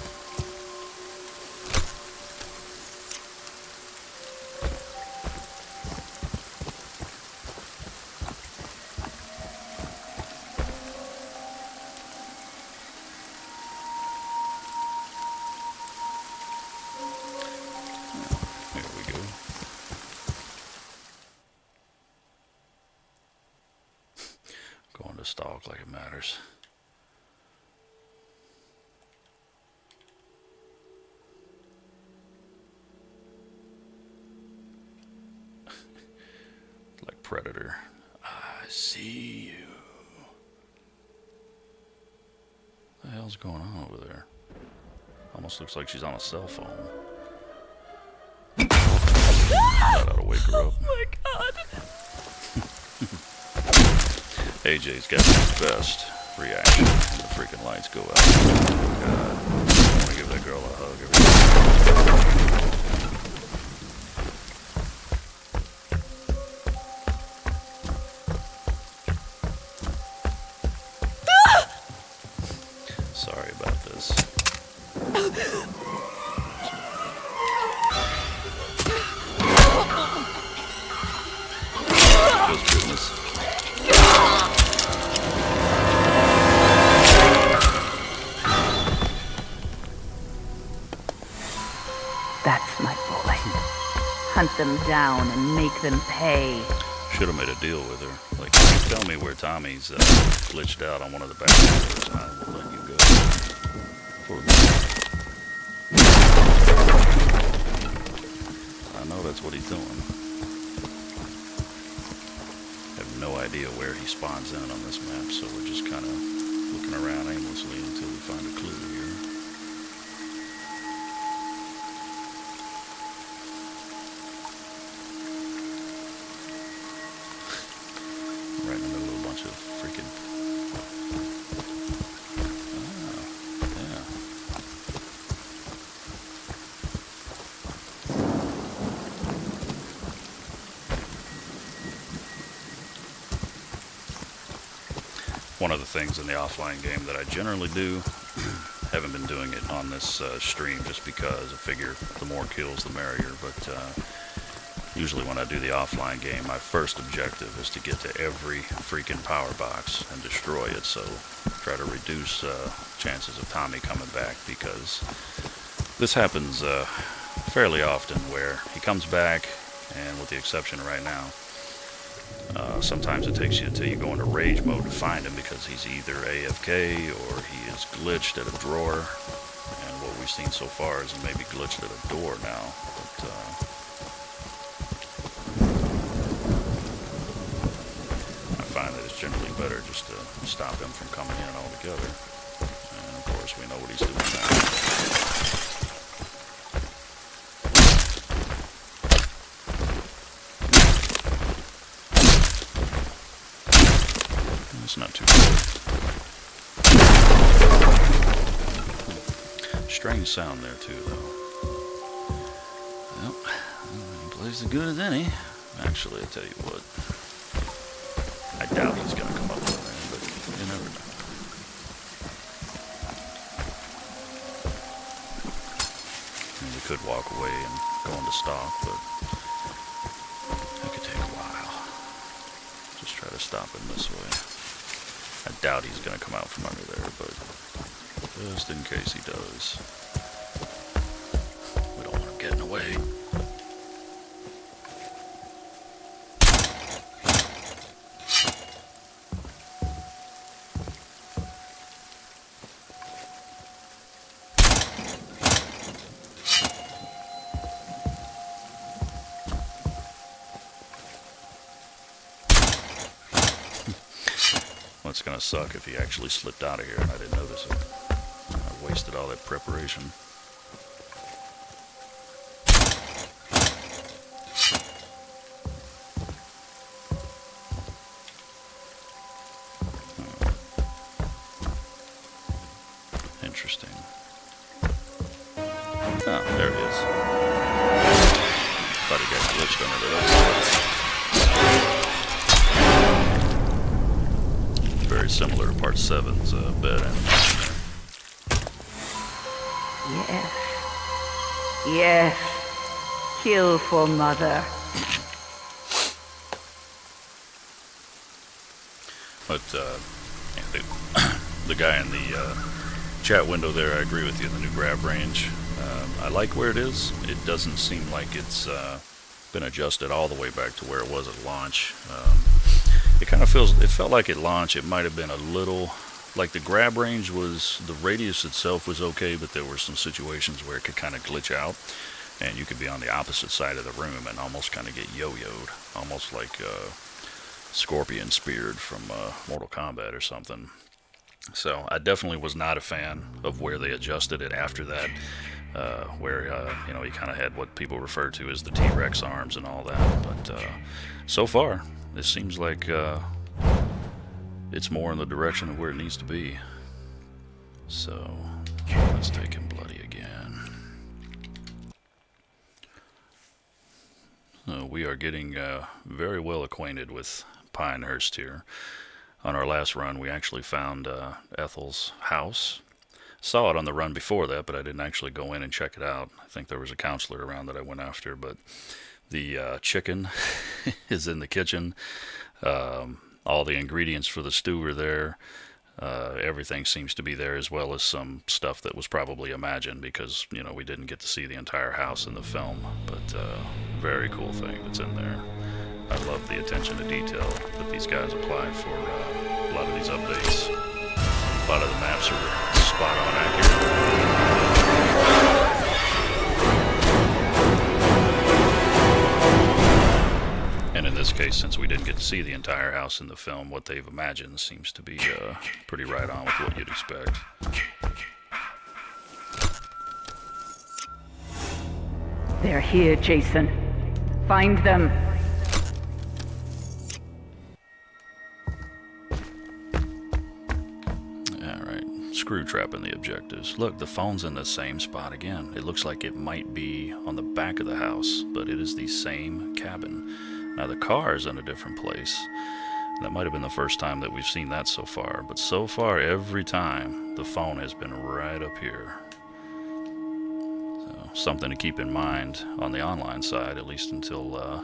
Here we go. Going to stalk like it matters. predator. I see you. What the hell's going on over there? Almost looks like she's on a cell phone. That ought to wake her up. Oh my god. AJ's got the best reaction when the freaking lights go out. Oh god. I want to give that girl a hug every time. Sorry about this. Feels goodness. That's my boy. Hunt them down and make them pay. Should have made a deal with her. Like, you tell me where Tommy's glitched out on one of the back doors, and I will let you go. For I know that's what he's doing. I have no idea where he spawns in on this map, so we're just kind of looking around aimlessly until we find a clue here. Right in the middle of a bunch of freaking... Oh, yeah. One of the things in the offline game that I generally do, haven't been doing it on this stream just because I figure the more kills the merrier, but usually when I do the offline game, my first objective is to get to every freaking power box and destroy it, so try to reduce chances of Tommy coming back, because this happens fairly often where he comes back, and with the exception right now, sometimes it takes you until you go into rage mode to find him, because he's either AFK or he is glitched at a drawer, and what we've seen so far is he may be glitched at a door now, but I find that it's generally better just to stop him from coming in altogether, and of course we know what he's doing now. It's not too bad. Strange sound there too, though. Well, he plays as good as any. Actually, I tell you what, I doubt he's gonna come up with it, but you never know. And we could walk away and go into stock, but that could take a while. Just try to stop him this way. I doubt he's going to come out from under there, but just in case he does, we don't want him getting away. It's gonna suck if he actually slipped out of here and I didn't notice it. I wasted all that preparation. Interesting. Oh, there he is. Thought he got glitched under there. Very similar to Part 7's bed animation there. Yes. Yes. Kill for mother. But yeah, the guy in the chat window there, I agree with you, the new grab range. I like where it is. It doesn't seem like it's been adjusted all the way back to where it was at launch. It kind of felt like at launch it might have been a little, like the grab range was, the radius itself was okay, but there were some situations where it could kind of glitch out, and you could be on the opposite side of the room and almost kind of get yo-yoed, almost like scorpion speared from Mortal Kombat or something. So I definitely was not a fan of where they adjusted it after that, where you know, he kind of had what people refer to as the T-Rex arms and all that. But so far, it seems like it's more in the direction of where it needs to be. So let's take him bloody again. We are getting very well acquainted with Pinehurst here. On our last run, we actually found Ethel's house. Saw it on the run before that, but I didn't actually go in and check it out. I think there was a counselor around that I went after, but the chicken is in the kitchen. All the ingredients for the stew are there. Everything seems to be there, as well as some stuff that was probably imagined, because, you know, we didn't get to see the entire house in the film. But very cool thing that's in there. I love the attention to detail that these guys apply for a lot of these updates. A lot of the maps are spot on accurate. And in this case, since we didn't get to see the entire house in the film, what they've imagined seems to be pretty right on with what you'd expect. They're here, Jason. Find them. Screw trapping the objectives. Look, the phone's in the same spot again. It looks like it might be on the back of the house, but it is the same cabin. Now the car is in a different place. That might have been the first time that we've seen that so far, but so far every time the phone has been right up here. So something to keep in mind on the online side, at least until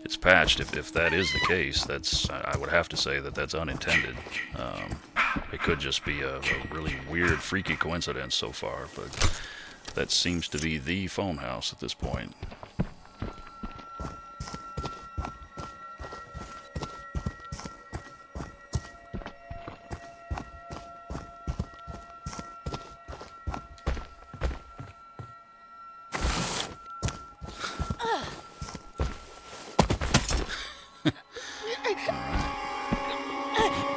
it's patched. If that is the case, that's, I would have to say that that's unintended. It could just be a really weird, freaky coincidence so far, but that seems to be the phone house at this point.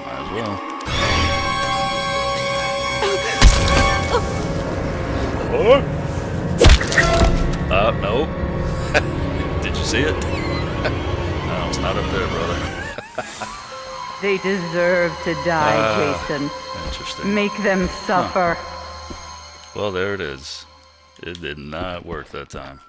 Might as well. No. Did you see it? No, it's not up there, brother. They deserve to die, Jason. Interesting. Make them suffer. Huh. Well, there it is. It did not work that time.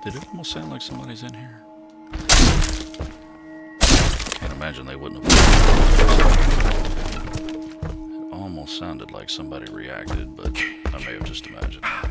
Did it almost sound like somebody's in here? Can't imagine they wouldn't have. It almost sounded like somebody reacted, but I may have just imagined that.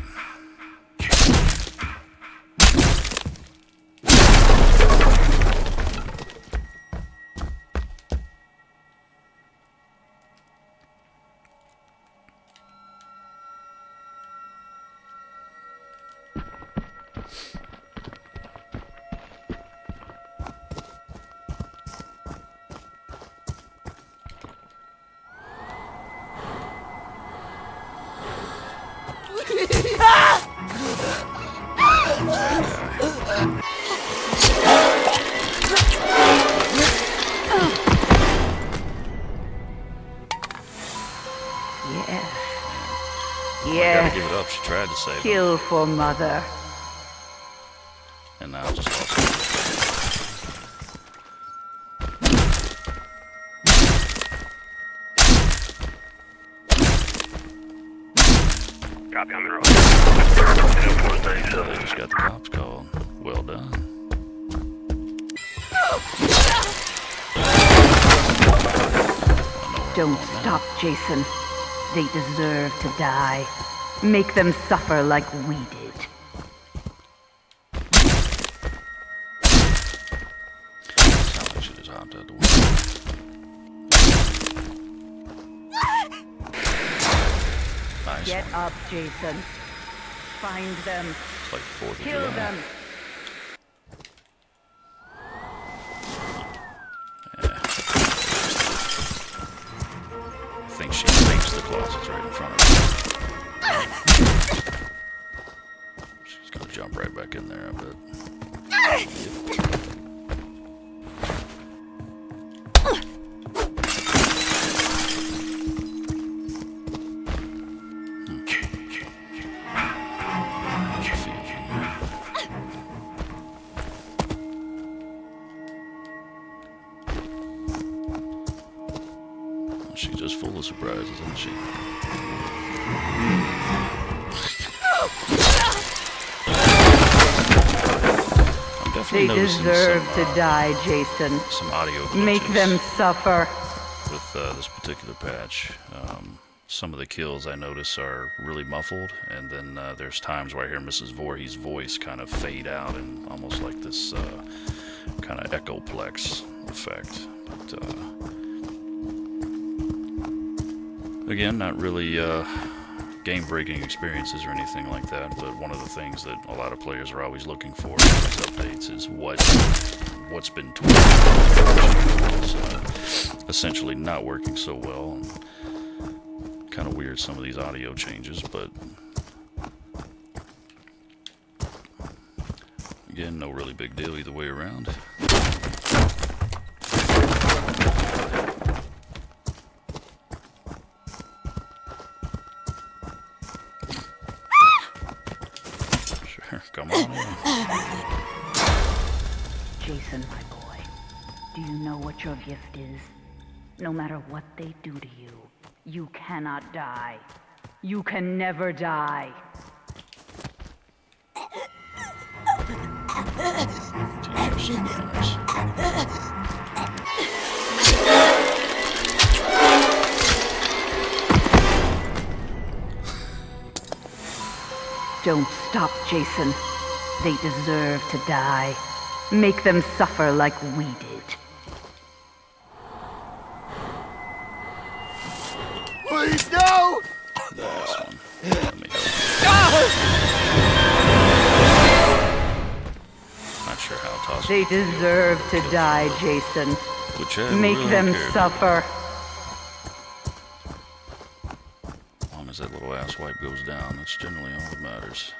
Yeah. Gotta give it up. She tried to save Kill him. for mother. And now just lost him. Copy on the road. They just got the cops called. Well done. Don't stop, Jason. They deserve to die. Make them suffer like we did. Sounds like she just hopped out the window. nice Get one. up, Jason. Find them. It's like 4th of Kill July. them. I think she thinks the closet's right in front of her. She's gonna jump right back in there, I bet. She's just full of surprises, isn't she? I'm definitely They noticing deserve some, to die, Jason. some audio glitches Make them suffer. with this particular patch. Some of the kills I notice are really muffled, and then there's times where I hear Mrs. Voorhees' voice kind of fade out and almost like this kind of echoplex effect. But again, not really game-breaking experiences or anything like that, but one of the things that a lot of players are always looking for in these updates is what's been tweaked. It's essentially not working so well. Kind of weird, some of these audio changes, but again, no really big deal either way around. Come on in. Jason, my boy, do you know what your gift is? No matter what they do to you, you cannot die. You can never die. Teach you some manners. Don't stop, Jason. They deserve to die. Make them suffer like we did. Please, no! Nice one. Let me help you. Not sure how tossing. They deserve to die, Jason. Which I Make really them care about. suffer. As long as that little ass wipe goes down, that's generally all that matters.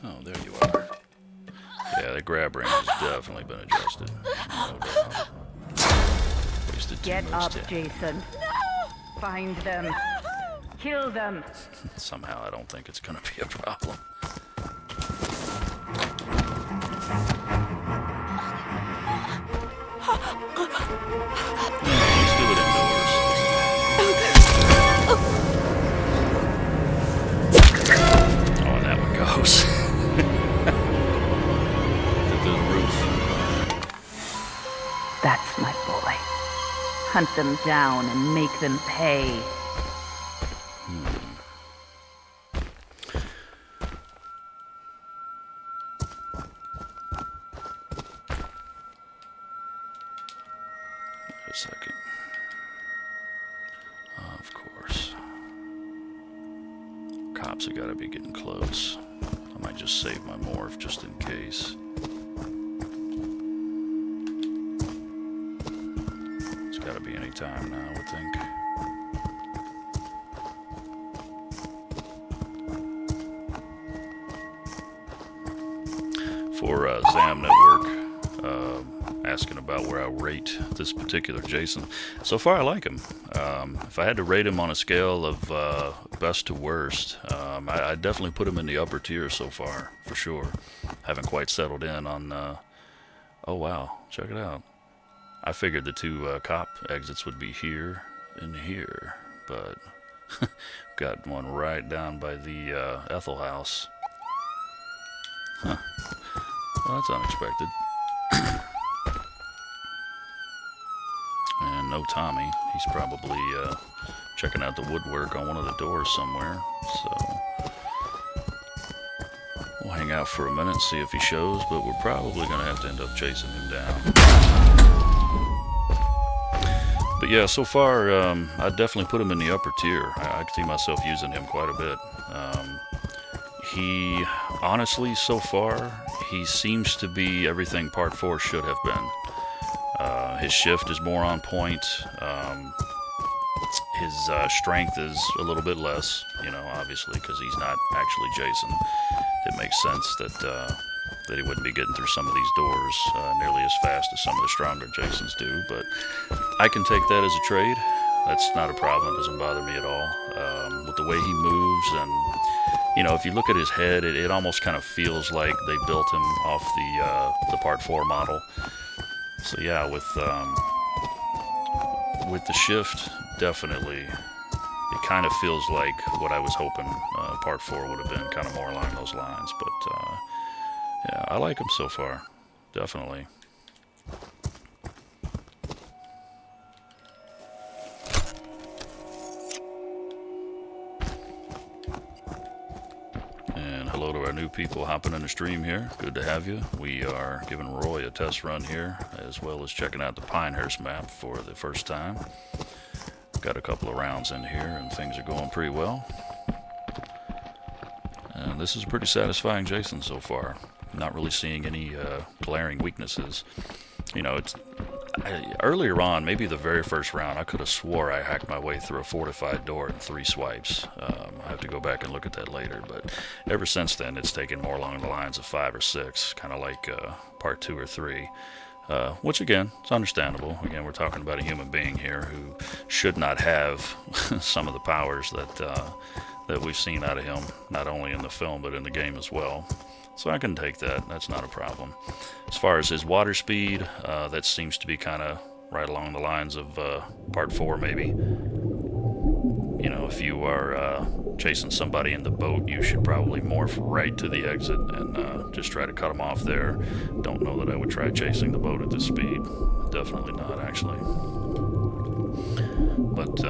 Oh, there you are. Yeah, the grab range has definitely been adjusted. No doubt. Wasted too Get much up, time. Jason. Find them. Kill them. Somehow I don't think it's gonna be a problem. Yeah, let's do it indoors. Oh, and that one goes. To the roof. That's my boy. Hunt them down and make them pay. Wait a second. Of course. Cops have got to be getting close. I might just save my morph just in case. It's got to be any time now, I would think. For Zam Network, asking about where I rate this particular Jason. So far, I like him. If I had to rate him on a scale of best to worst, I'd definitely put him in the upper tier so far, for sure. Haven't quite settled in on... oh, wow. Check it out. I figured the two cop exits would be here and here, but Got one right down by the Ethel house. Huh. Well, that's unexpected. And no Tommy. He's probably checking out the woodwork on one of the doors somewhere. So we'll hang out for a minute and see if he shows, but we're probably going to have to end up chasing him down. But yeah, so far, I'd definitely put him in the upper tier. I could see myself using him quite a bit. He, honestly, so far, he seems to be everything Part 4 should have been. His shift is more on point. His strength is a little bit less, you know, obviously, because he's not actually Jason. It makes sense that he wouldn't be getting through some of these doors nearly as fast as some of the stronger Jasons do, but I can take that as a trade. That's not a problem. It doesn't bother me at all. With the way he moves, and, you know, if you look at his head, it almost kind of feels like they built him off the Part 4 model. So yeah, with the shift, definitely, it kind of feels like what I was hoping Part 4 would have been, kind of more along those lines. But yeah, I like him so far, definitely. And hello to our new people hopping in the stream here. Good to have you. We are giving Roy a test run here, as well as checking out the Pinehurst map for the first time. Got a couple of rounds in here, and things are going pretty well. And this is a pretty satisfying Jason so far. Not really seeing any glaring weaknesses. You know, earlier on, maybe the very first round, I could have swore I hacked my way through a fortified door in 3 swipes. I have to go back and look at that later, but ever since then, it's taken more along the lines of 5 or 6, kind of like Part 2 or 3. Which, again, it's understandable. Again, we're talking about a human being here who should not have some of the powers that we've seen out of him, not only in the film, but in the game as well. So I can take that. That's not a problem. As far as his water speed, that seems to be kind of right along the lines of Part 4, maybe. You know, if you are chasing somebody in the boat, you should probably morph right to the exit and just try to cut them off there. Don't know that I would try chasing the boat at this speed. Definitely not, actually. But,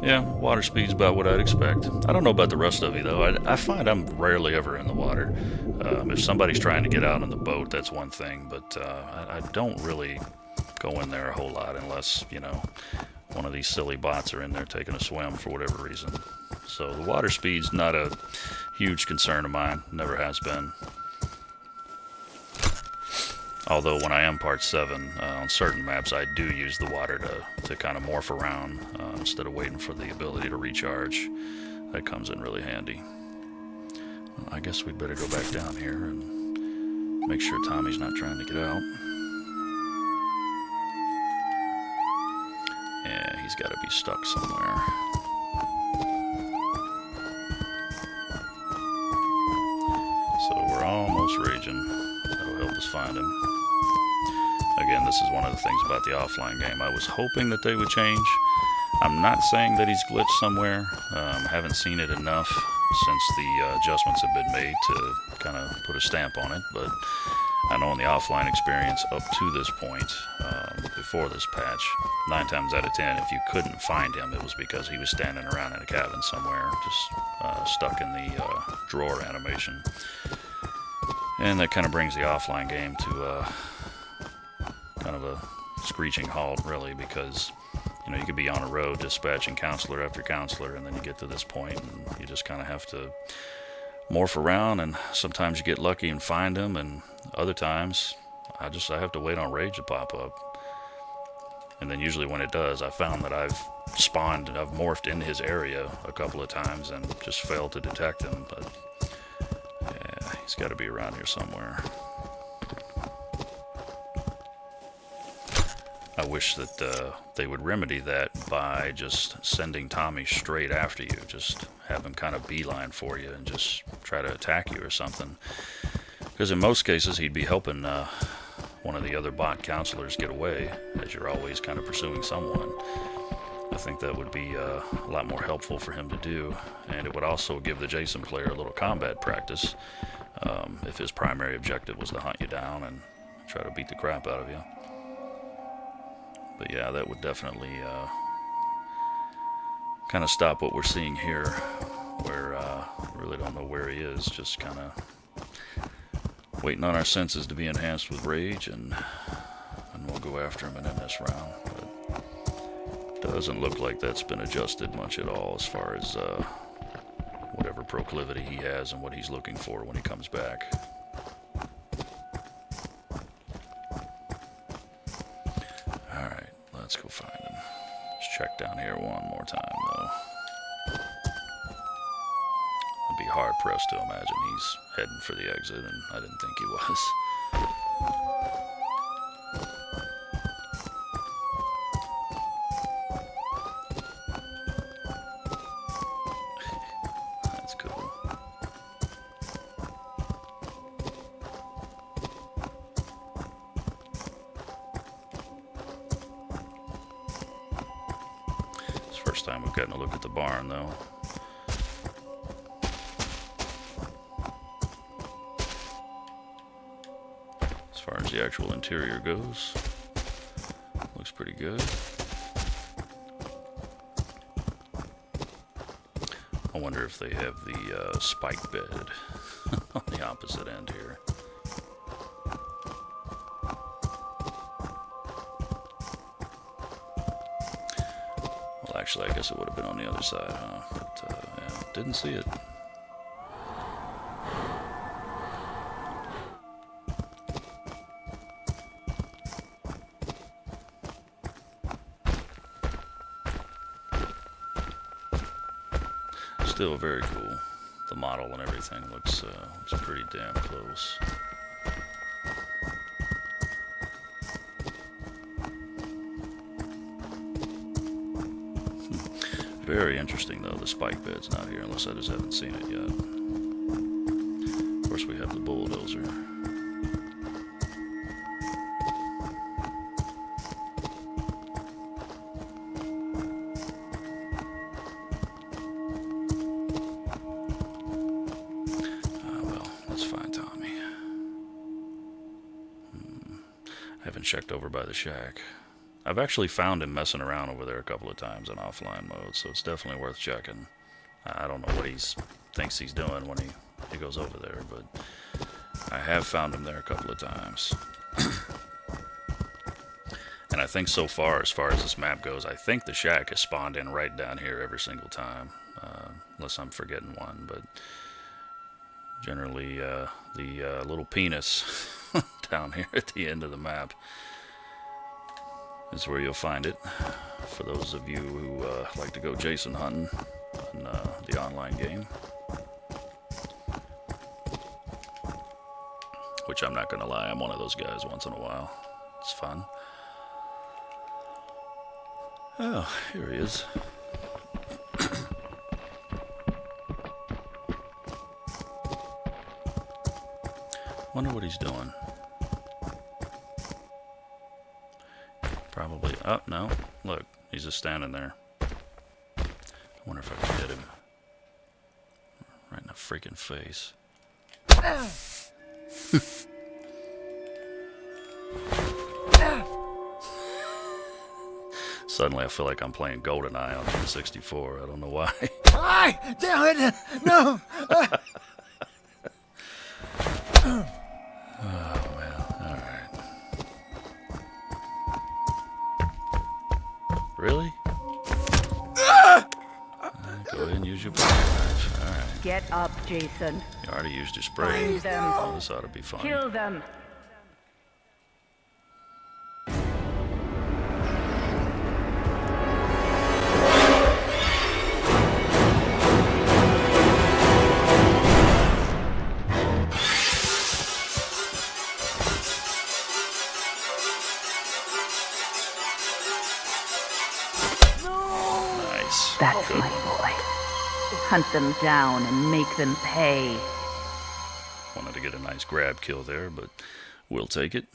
yeah, water speed's about what I'd expect. I don't know about the rest of you, though. I find I'm rarely ever in the water. If somebody's trying to get out on the boat, that's one thing, but I don't really go in there a whole lot unless, you know, one of these silly bots are in there taking a swim for whatever reason. So the water speed's not a huge concern of mine. Never has been. Although when I am Part 7, on certain maps, I do use the water to kind of morph around instead of waiting for the ability to recharge. That comes in really handy. Well, I guess we'd better go back down here and make sure Tommy's not trying to get out. Yeah, he's got to be stuck somewhere. So we're almost raging. That'll help us find him. Again, this is one of the things about the offline game. I was hoping that they would change. I'm not saying that he's glitched somewhere. Haven't seen it enough since the adjustments have been made to kind of put a stamp on it. But I know in the offline experience up to this point, before this patch, 9 times out of 10, if you couldn't find him, it was because he was standing around in a cabin somewhere, just stuck in the drawer animation. And that kind of brings the offline game to kind of a screeching halt, really, because, you know, you could be on a road dispatching counselor after counselor, and then you get to this point, and you just kind of have to morph around, and sometimes you get lucky and find them, and other times I have to wait on rage to pop up. And then usually when it does, I found that I've morphed into his area a couple of times and just failed to detect him, but yeah, he's got to be around here somewhere. I wish that they would remedy that by just sending Tommy straight after you. Just have him kind of beeline for you and just try to attack you or something. Because in most cases, he'd be helping one of the other bot counselors get away, as you're always kind of pursuing someone. I think that would be a lot more helpful for him to do, and it would also give the Jason player a little combat practice if his primary objective was to hunt you down and try to beat the crap out of you. But yeah, that would definitely kind of stop what we're seeing here, where we really don't know where he is, just kind of waiting on our senses to be enhanced with rage, and we'll go after him in this round. But doesn't look like that's been adjusted much at all as far as whatever proclivity he has and what he's looking for when he comes back. Alright, let's go find him. Let's check down here one more time, though. I'd be hard-pressed to imagine he's heading for the exit, and I didn't think he was. That's cool. It's the first time we've gotten a look at the barn, though. As far as the actual interior goes, looks pretty good. I wonder if they have the spike bed on the opposite end here. Well, actually, I guess it would have been on the other side, huh? But, yeah, didn't see it. Still very cool. The model and everything looks pretty damn close. Very interesting, though. The spike bed's not here, unless I just haven't seen it yet. Of course, we have the bulldozer. Checked over by the shack. I've actually found him messing around over there a couple of times in offline mode, so it's definitely worth checking. I don't know what he thinks he's doing when he goes over there, but I have found him there a couple of times. And I think so far as this map goes, I think the shack is spawned in right down here every single time, unless I'm forgetting one, but generally the little penis down here at the end of the map is where you'll find it, for those of you who like to go Jason hunting in the online game. Which I'm not gonna lie, I'm one of those guys once in a while. It's fun. Oh, here he is. Wonder what he's doing. Probably. Oh, no. Look, he's just standing there. I wonder if I can hit him. Right in the freaking face. Suddenly I feel like I'm playing GoldenEye on the N64. I don't know why. Aye! Damn it! No! Oh, man. Alright. Really? Go ahead and use your pocket knife. Alright. Get up, Jason. You already used your spray. Find them. Oh, this ought to be fun. Kill them. That's Good. my boy. Hunt them down and make them pay. Wanted to get a nice grab kill there, but we'll take it.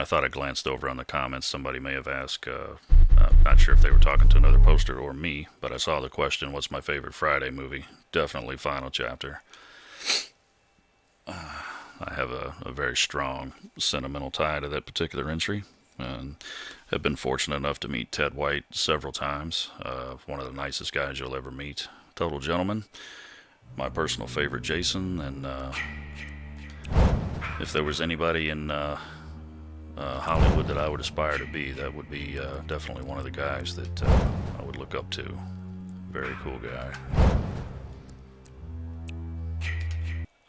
I thought I glanced over on the comments. Somebody may have asked, I'm not sure if they were talking to another poster or me, but I saw the question, what's my favorite Friday movie? Definitely Final Chapter. I have a very strong sentimental tie to that particular entry, and have been fortunate enough to meet Ted White several times. One of the nicest guys you'll ever meet. Total gentleman. My personal favorite Jason, and if there was anybody in Hollywood that I would aspire to be, that would be definitely one of the guys that I would look up to. Very cool guy.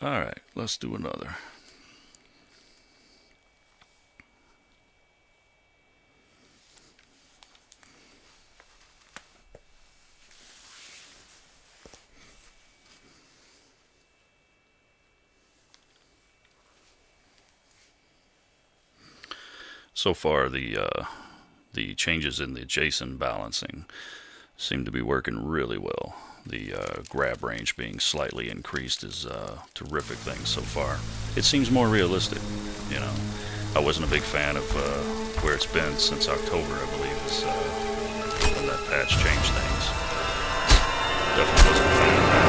Alright, let's do another. So far, the changes in the Jason balancing seem to be working really well. The grab range being slightly increased is a terrific thing so far. It seems more realistic, you know. I wasn't a big fan of where it's been since October, I believe, is when that patch changed things. Definitely wasn't a fan of that.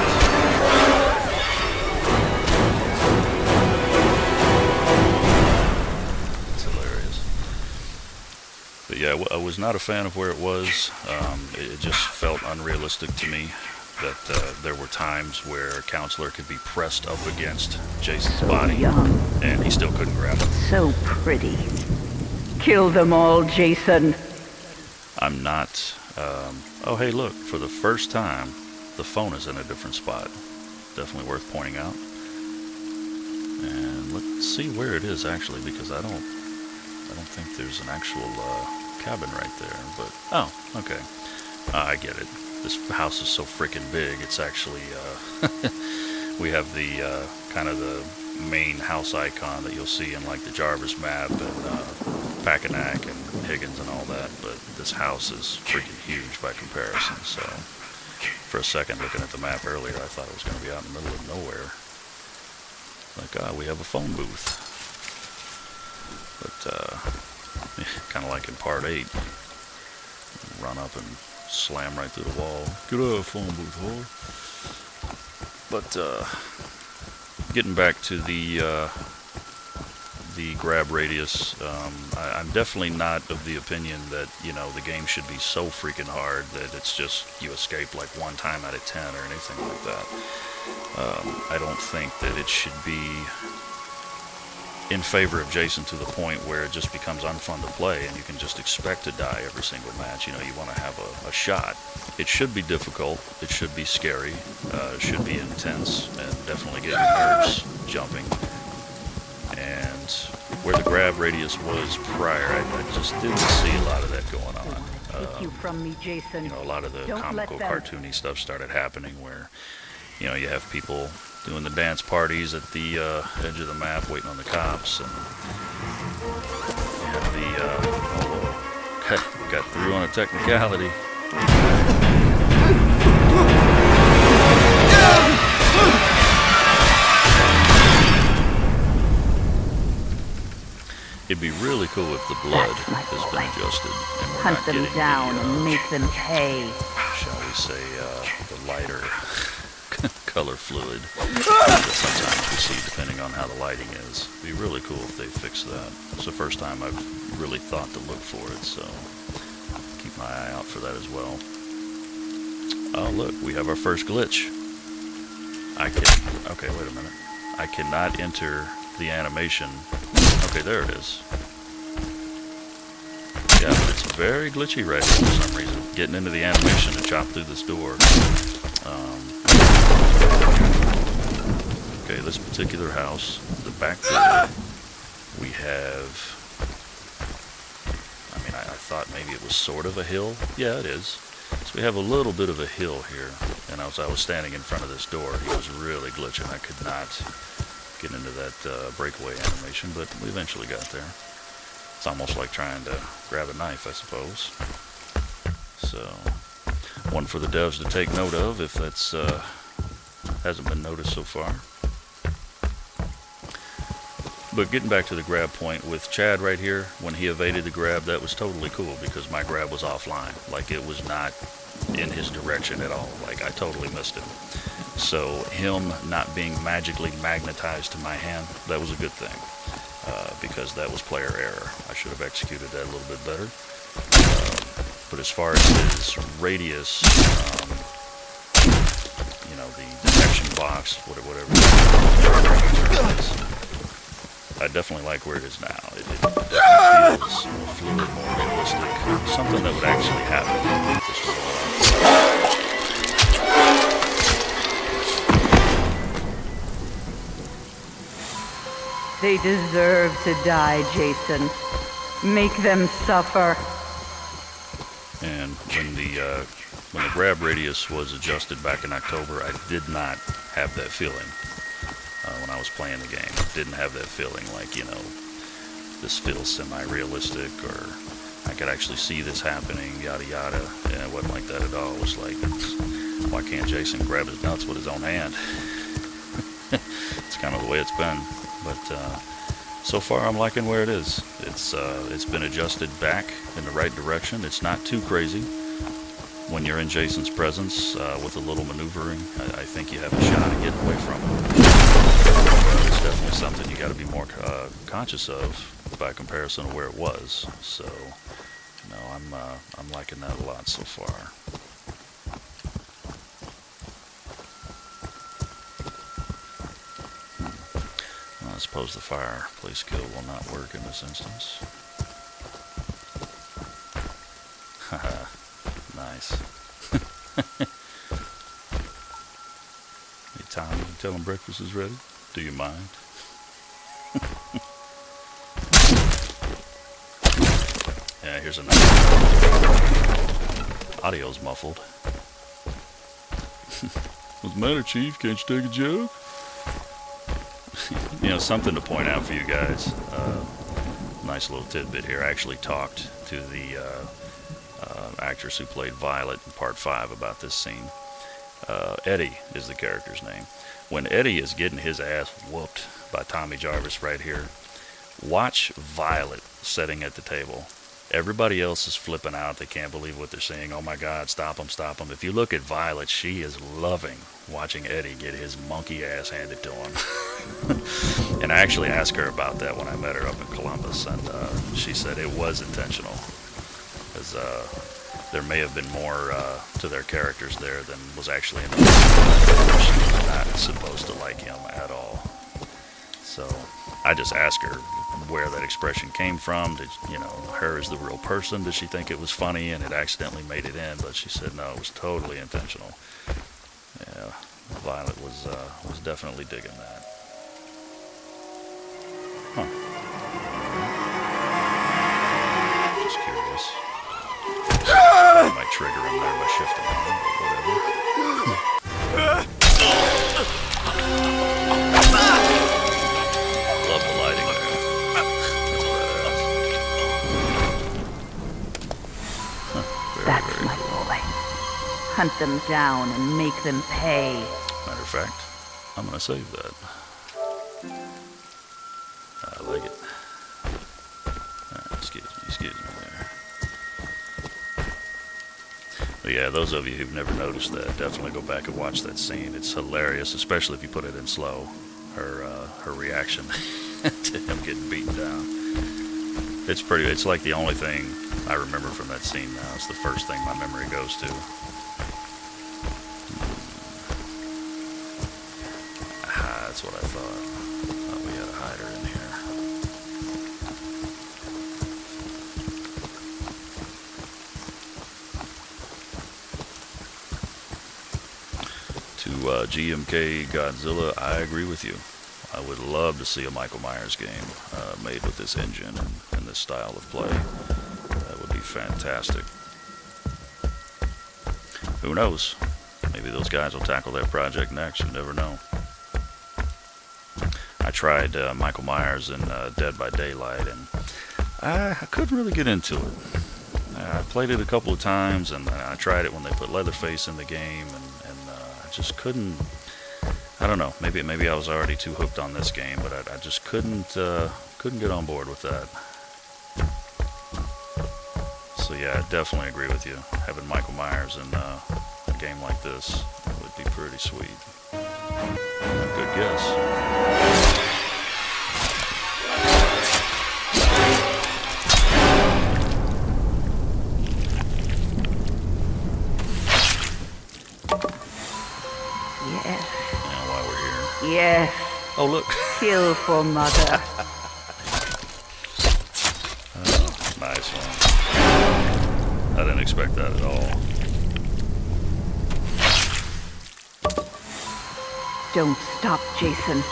But yeah, I was not a fan of where it was. It just felt unrealistic to me that there were times where a counselor could be pressed up against Jason's body, young. And he still couldn't grab him. So pretty. Kill them all, Jason. I'm not... oh, hey, look, for the first time, the phone is in a different spot. Definitely worth pointing out. And let's see where it is, actually, because I don't think there's an actual cabin right there, but oh, okay, I get it. This house is so freaking big. It's actually we have the kind of the main house icon that you'll see in like the Jarvis map and Packanack and Higgins and all that, but this house is freaking huge by comparison. So for a second, looking at the map earlier, I thought it was going to be out in the middle of nowhere. Like, we have a phone booth. But, kind of like in part 8, run up and slam right through the wall. Get off, phone booth, whore. But, getting back to the grab radius, I'm definitely not of the opinion that, you know, the game should be so freaking hard that it's just you escape like 1 time out of 10 or anything like that. I don't think that it should be in favor of Jason to the point where it just becomes unfun to play and you can just expect to die every single match. You know, you want to have a shot. It should be difficult. It should be scary. It should be intense and definitely get your nerves jumping. And where the grab radius was prior, I just didn't see a lot of that going on. Take you from me, Jason. You know, a lot of the comical, cartoony stuff started happening where, you know, you have people doing the dance parties at the edge of the map, waiting on the cops, and you have the got through on a technicality. It'd be really cool if the blood has been adjusted and we're Hunt not them getting down the, and make them pay. shall we say, the lighter color fluid that sometimes we see depending on how the lighting is. It'd be really cool if they fix that. It's the first time I've really thought to look for it, so keep my eye out for that as well. Oh look, we have our first glitch. Okay, wait a minute. I cannot enter the animation. Okay, there it is. Yeah, but it's very glitchy right now for some reason. Getting into the animation to chop through this door. Okay, this particular house, the back door, we have, I mean, I thought maybe it was sort of a hill. Yeah, it is. So we have a little bit of a hill here. And as I was standing in front of this door, he was really glitching. I could not get into that breakaway animation, but we eventually got there. It's almost like trying to grab a knife, I suppose. So, one for the devs to take note of if that's hasn't been noticed so far. But getting back to the grab point with Chad right here, when he evaded the grab, that was totally cool because my grab was offline. Like, it was not in his direction at all. Like, I totally missed him. So him not being magically magnetized to my hand, that was a good thing. Because that was player error. I should have executed that a little bit better. But as far as his radius, you know, the detection box, whatever I definitely like where it is now. It definitely feels more fluid, more realistic. Something that would actually happen if this was They deserve to die, Jason. Make them suffer. And when the grab radius was adjusted back in October, I did not have that feeling when I was playing the game. I didn't have that feeling like, you know, this feels semi-realistic or I could actually see this happening, yada yada. And it wasn't like that at all. It was like, why can't Jason grab his nuts with his own hand? It's kind of the way it's been. But so far I'm liking where it is. It's been adjusted back in the right direction. It's not too crazy. When you're in Jason's presence with a little maneuvering, I think you have a shot at getting away from him. It's definitely something you got to be more conscious of by comparison to where it was. So, you know, I'm liking that a lot so far. Well, I suppose the fireplace kill will not work in this instance. Haha. Nice. Hey, Tommy, you tell him breakfast is ready? Do you mind? Yeah, here's another. Audio's muffled. What's the matter, Chief? Can't you take a joke? You know, something to point out for you guys. Nice little tidbit here. I actually talked to the actress who played Violet in Part 5 about this scene. Eddie is the character's name. When Eddie is getting his ass whooped by Tommy Jarvis right here, watch Violet sitting at the table. Everybody else is flipping out. They can't believe what they're seeing. Oh my God, stop him, stop him. If you look at Violet, she is loving watching Eddie get his monkey ass handed to him. And I actually asked her about that when I met her up in Columbus, and she said it was intentional. Because there may have been more to their characters there than was actually in the movie. She was not supposed to like him at all. So I just asked her where that expression came from. Did, you know, her as the real person, did she think it was funny and it accidentally made it in? But she said no, it was totally intentional. Yeah, Violet was definitely digging that. Huh. Just curious. I might trigger him there by shifting him, but whatever. Love the lighting there. That's my boy. Hunt them down and make them pay. Matter of fact, I'm gonna save that. I like it. Excuse me there. But yeah, those of you who've never noticed that, definitely go back and watch that scene. It's hilarious, especially if you put it in slow. Her reaction to him getting beaten down. It's like the only thing I remember from that scene now. It's the first thing my memory goes to. Ah, that's what I thought. Thought we had a hider in here. To GMK Godzilla, I agree with you. I would love to see a Michael Myers game made with this engine and this style of play. That would be fantastic. Who knows? Maybe those guys will tackle that project next. You never know. I tried Michael Myers in Dead by Daylight, and I couldn't really get into it. I played it a couple of times, and I tried it when they put Leatherface in the game, and I just couldn't I don't know. Maybe I was already too hooked on this game, but I just couldn't get on board with that. So yeah, I definitely agree with you. Having Michael Myers in a game like this would be pretty sweet. Good guess. Yes. And while we're here, Yes. oh look, Kill for mother. nice one. I didn't expect that at all. Don't stop, Jason.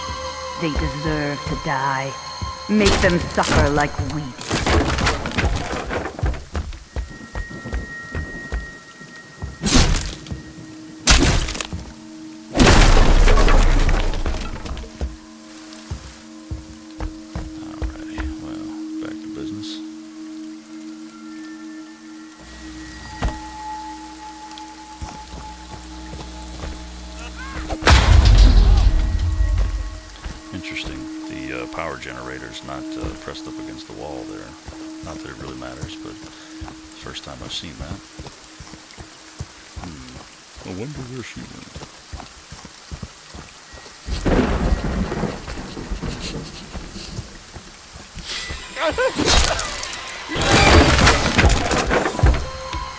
They deserve to die. Make them suffer like we did. Alrighty, well, back to business. Interesting. The power generator's not pressed up against the wall there. Not that it really matters, but first time I've seen that. I wonder where she went.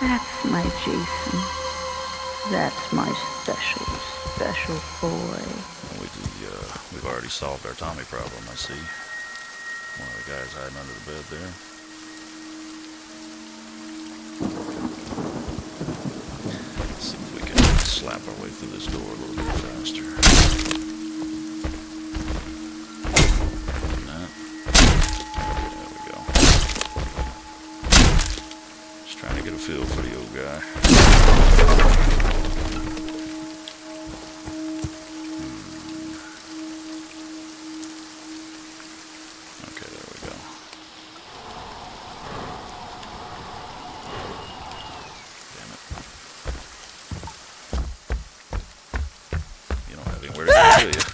That's my Jason. That's my special boy. We've already solved our Tommy problem, I see. One of the guys hiding under the bed there. Let's see if we can slap our way through this door a little bit faster. That. There we go. Just trying to get a feel for the old guy. Okay, there we go. Damn it. You don't have anywhere to go, do you?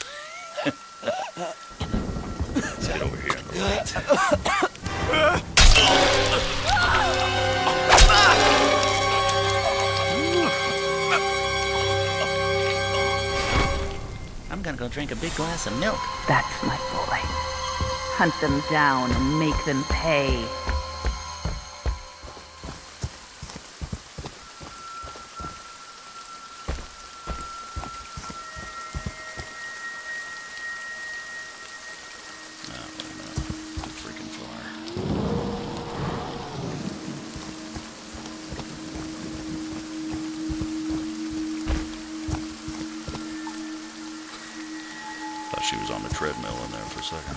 Let's get over here in the light. I'm gonna go drink a big glass of milk. That's my boy. Hunt them down and make them pay. Oh, wait a minute. Too freaking far. Thought she was on the treadmill in there for a second.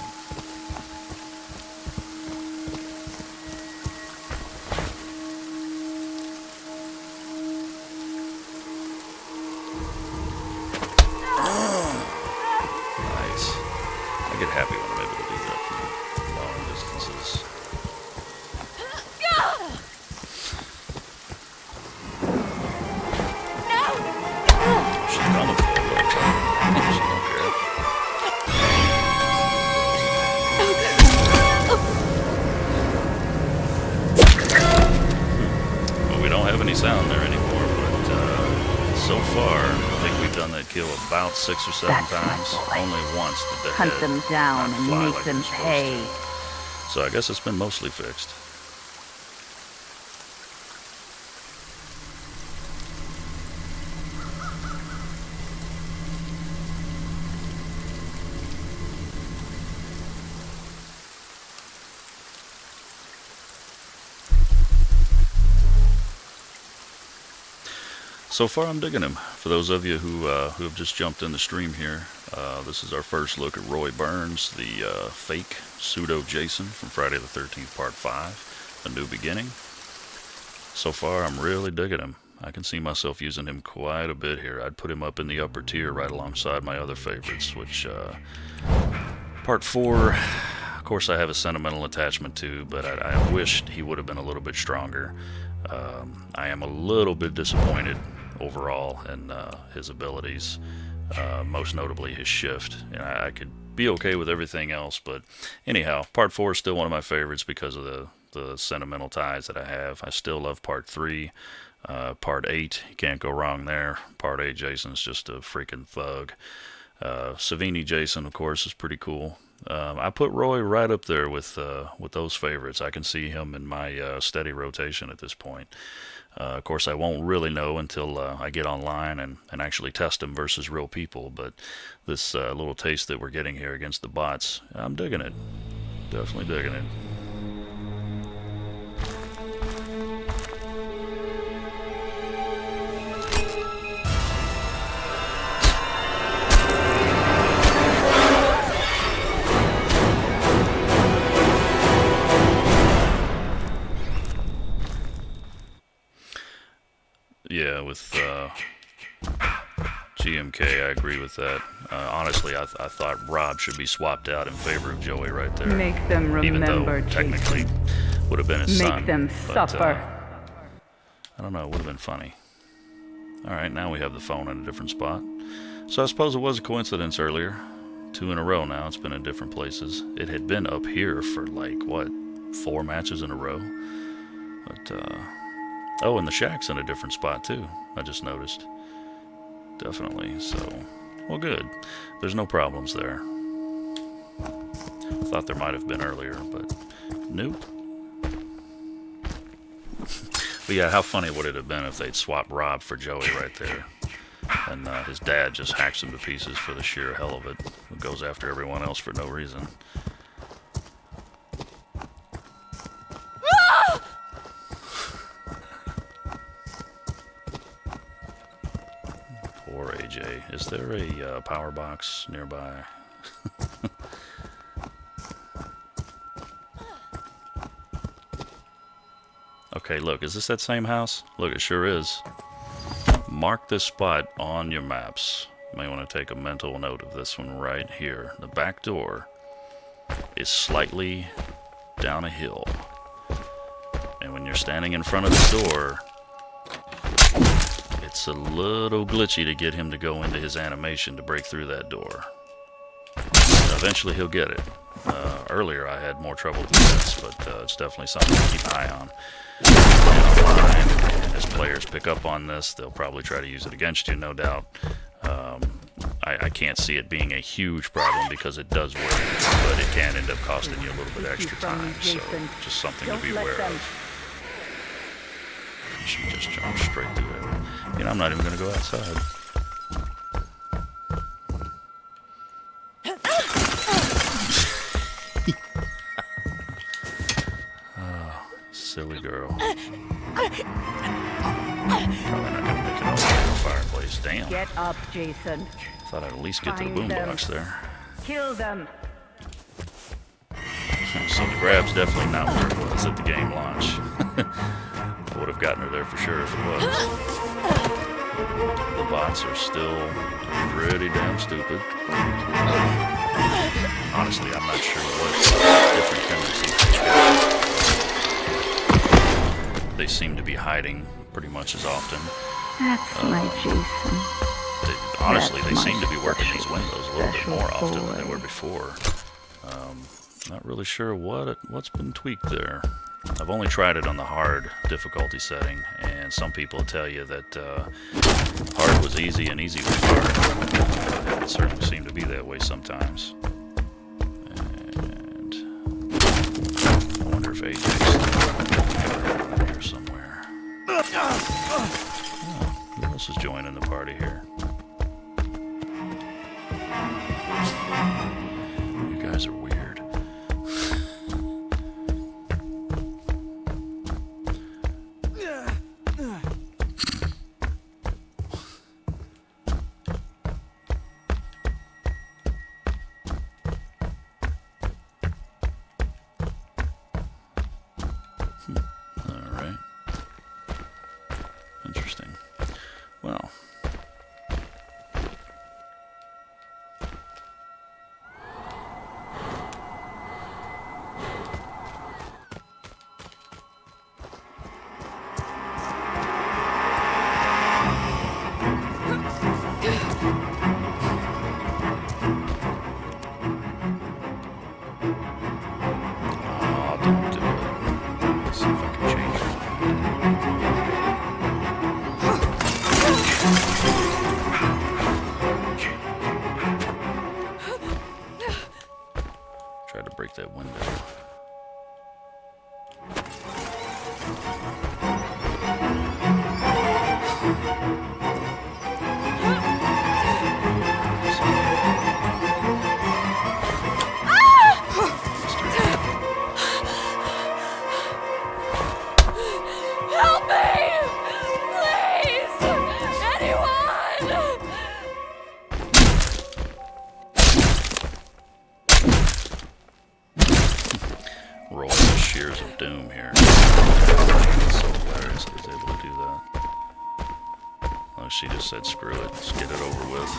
Nice. I get happy when I'm able to do that from long distances. She's coming for it, look. She don't care. Well, we don't have any sound there anymore, but so far, I think we've done that kill about 6 or 7 That's my times. boy. Only once did the Hunt head them down not and fly make like them it's supposed pay. to. So I guess it's been mostly fixed. So far, I'm digging him. For those of you who have just jumped in the stream here, this is our first look at Roy Burns, the fake pseudo Jason from Friday the 13th Part 5, A New Beginning. So far, I'm really digging him. I can see myself using him quite a bit here. I'd put him up in the upper tier right alongside my other favorites, which Part 4, of course, I have a sentimental attachment to, but I wished he would have been a little bit stronger. I am a little bit disappointed overall in his abilities. most notably his shift. And I could be okay with everything else, but anyhow, Part 4 is still one of my favorites because of the sentimental ties that I have. I still love Part 3. Part 8, you can't go wrong there. Part 8, Jason's just a freaking thug. Savini Jason, of course, is pretty cool. I put Roy right up there with those favorites. I can see him in my steady rotation at this point. Of course, I won't really know until I get online and actually test them versus real people, but this little taste that we're getting here against the bots, I'm digging it. Definitely digging it. Yeah, with GMK, I agree with that. Honestly, I thought Rob should be swapped out in favor of Joey right there. Make them remember, even though technically would have been his son. Make them suffer. I don't know, it would have been funny. Alright, now we have the phone in a different spot. So I suppose it was a coincidence earlier. 2 in a row now, it's been in different places. It had been up here for like, what, 4 matches in a row? But, oh, and the shack's in a different spot too, I just noticed. Definitely, so, well, good. There's no problems there. Thought there might have been earlier, but nope. But yeah, how funny would it have been if they'd swapped Rob for Joey right there? And his dad just hacks him to pieces for the sheer hell of it. Goes after everyone else for no reason. Poor AJ. Is there a power box nearby? Okay, look, is this that same house? Look, it sure is. Mark this spot on your maps. You may want to take a mental note of this one right here. The back door is slightly down a hill. And when you're standing in front of the door, it's a little glitchy to get him to go into his animation to break through that door. Eventually he'll get it. Earlier I had more trouble than this, but it's definitely something to keep an eye on. And as players pick up on this, they'll probably try to use it against you, no doubt. I can't see it being a huge problem because it does work, but it can end up costing you a little bit extra time, so just something to be aware of. You should just jump straight through it. You know, I'm not even going to go outside. Silly girl. Probably not gonna make it up to the fireplace. Damn. Get up, Jason. Thought I'd at least get to the boombox there. Kill them. So the grab's definitely not where it was at the game launch. I would have gotten her there for sure if it was. The bots are still pretty damn stupid. Honestly, I'm not sure what different tendencies they've got. They seem to be hiding pretty much as often. That's my Jason. Honestly, they seem to be working these windows a little bit more often than they were before. Not really sure what's been tweaked there. I've only tried it on the hard difficulty setting, and some people tell you that hard was easy and easy was hard. It certainly seemed to be that way sometimes. And I wonder if AJ's still here somewhere. Oh, who else is joining the party here? You guys are weird. Tried to break that window. Help me! Please! Anyone! Roll the shears of doom here. It's so hilarious that he's able to do that. Oh, she just said screw it, let's get it over with.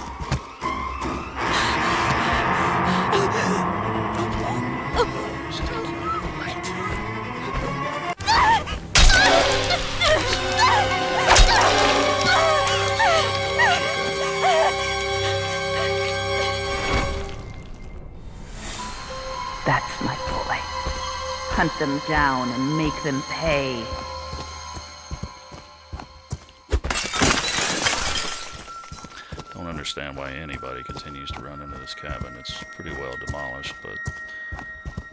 Just take you into the light. That's my boy. Hunt them down and make them pay. Don't understand why anybody continues to run into this cabin. It's pretty well demolished, but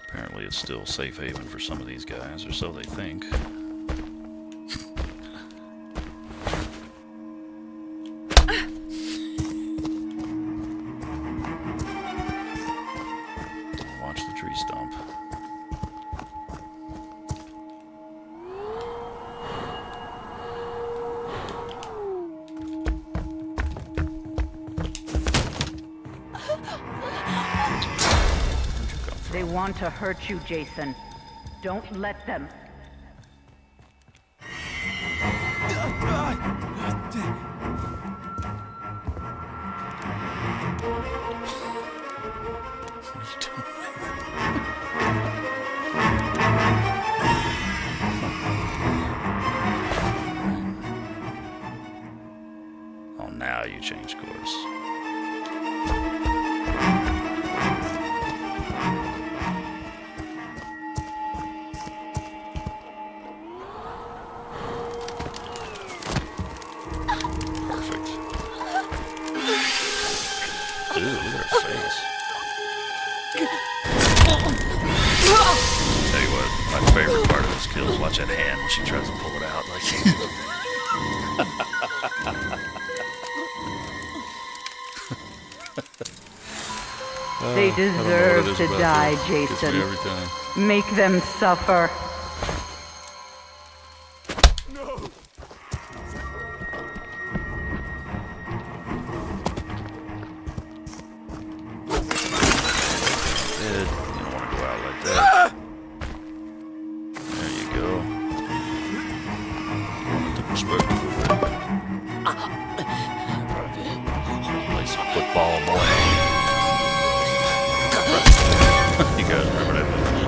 apparently it's still safe haven for some of these guys, or so they think. Watch the tree stump. They want to hurt you, Jason. Don't let them. Oh, now you change course. Perfect. Dude, look at her face. Tell you what, my favorite part of this kill is watch that hand when she tries to pull it out. They I deserve don't know what it is to about die, this. Gets me Jason. every time. Make them suffer. Dead. You don't want to go out like that. There you go. Want the perspective of it. Play some football, boy. You guys remember that movie?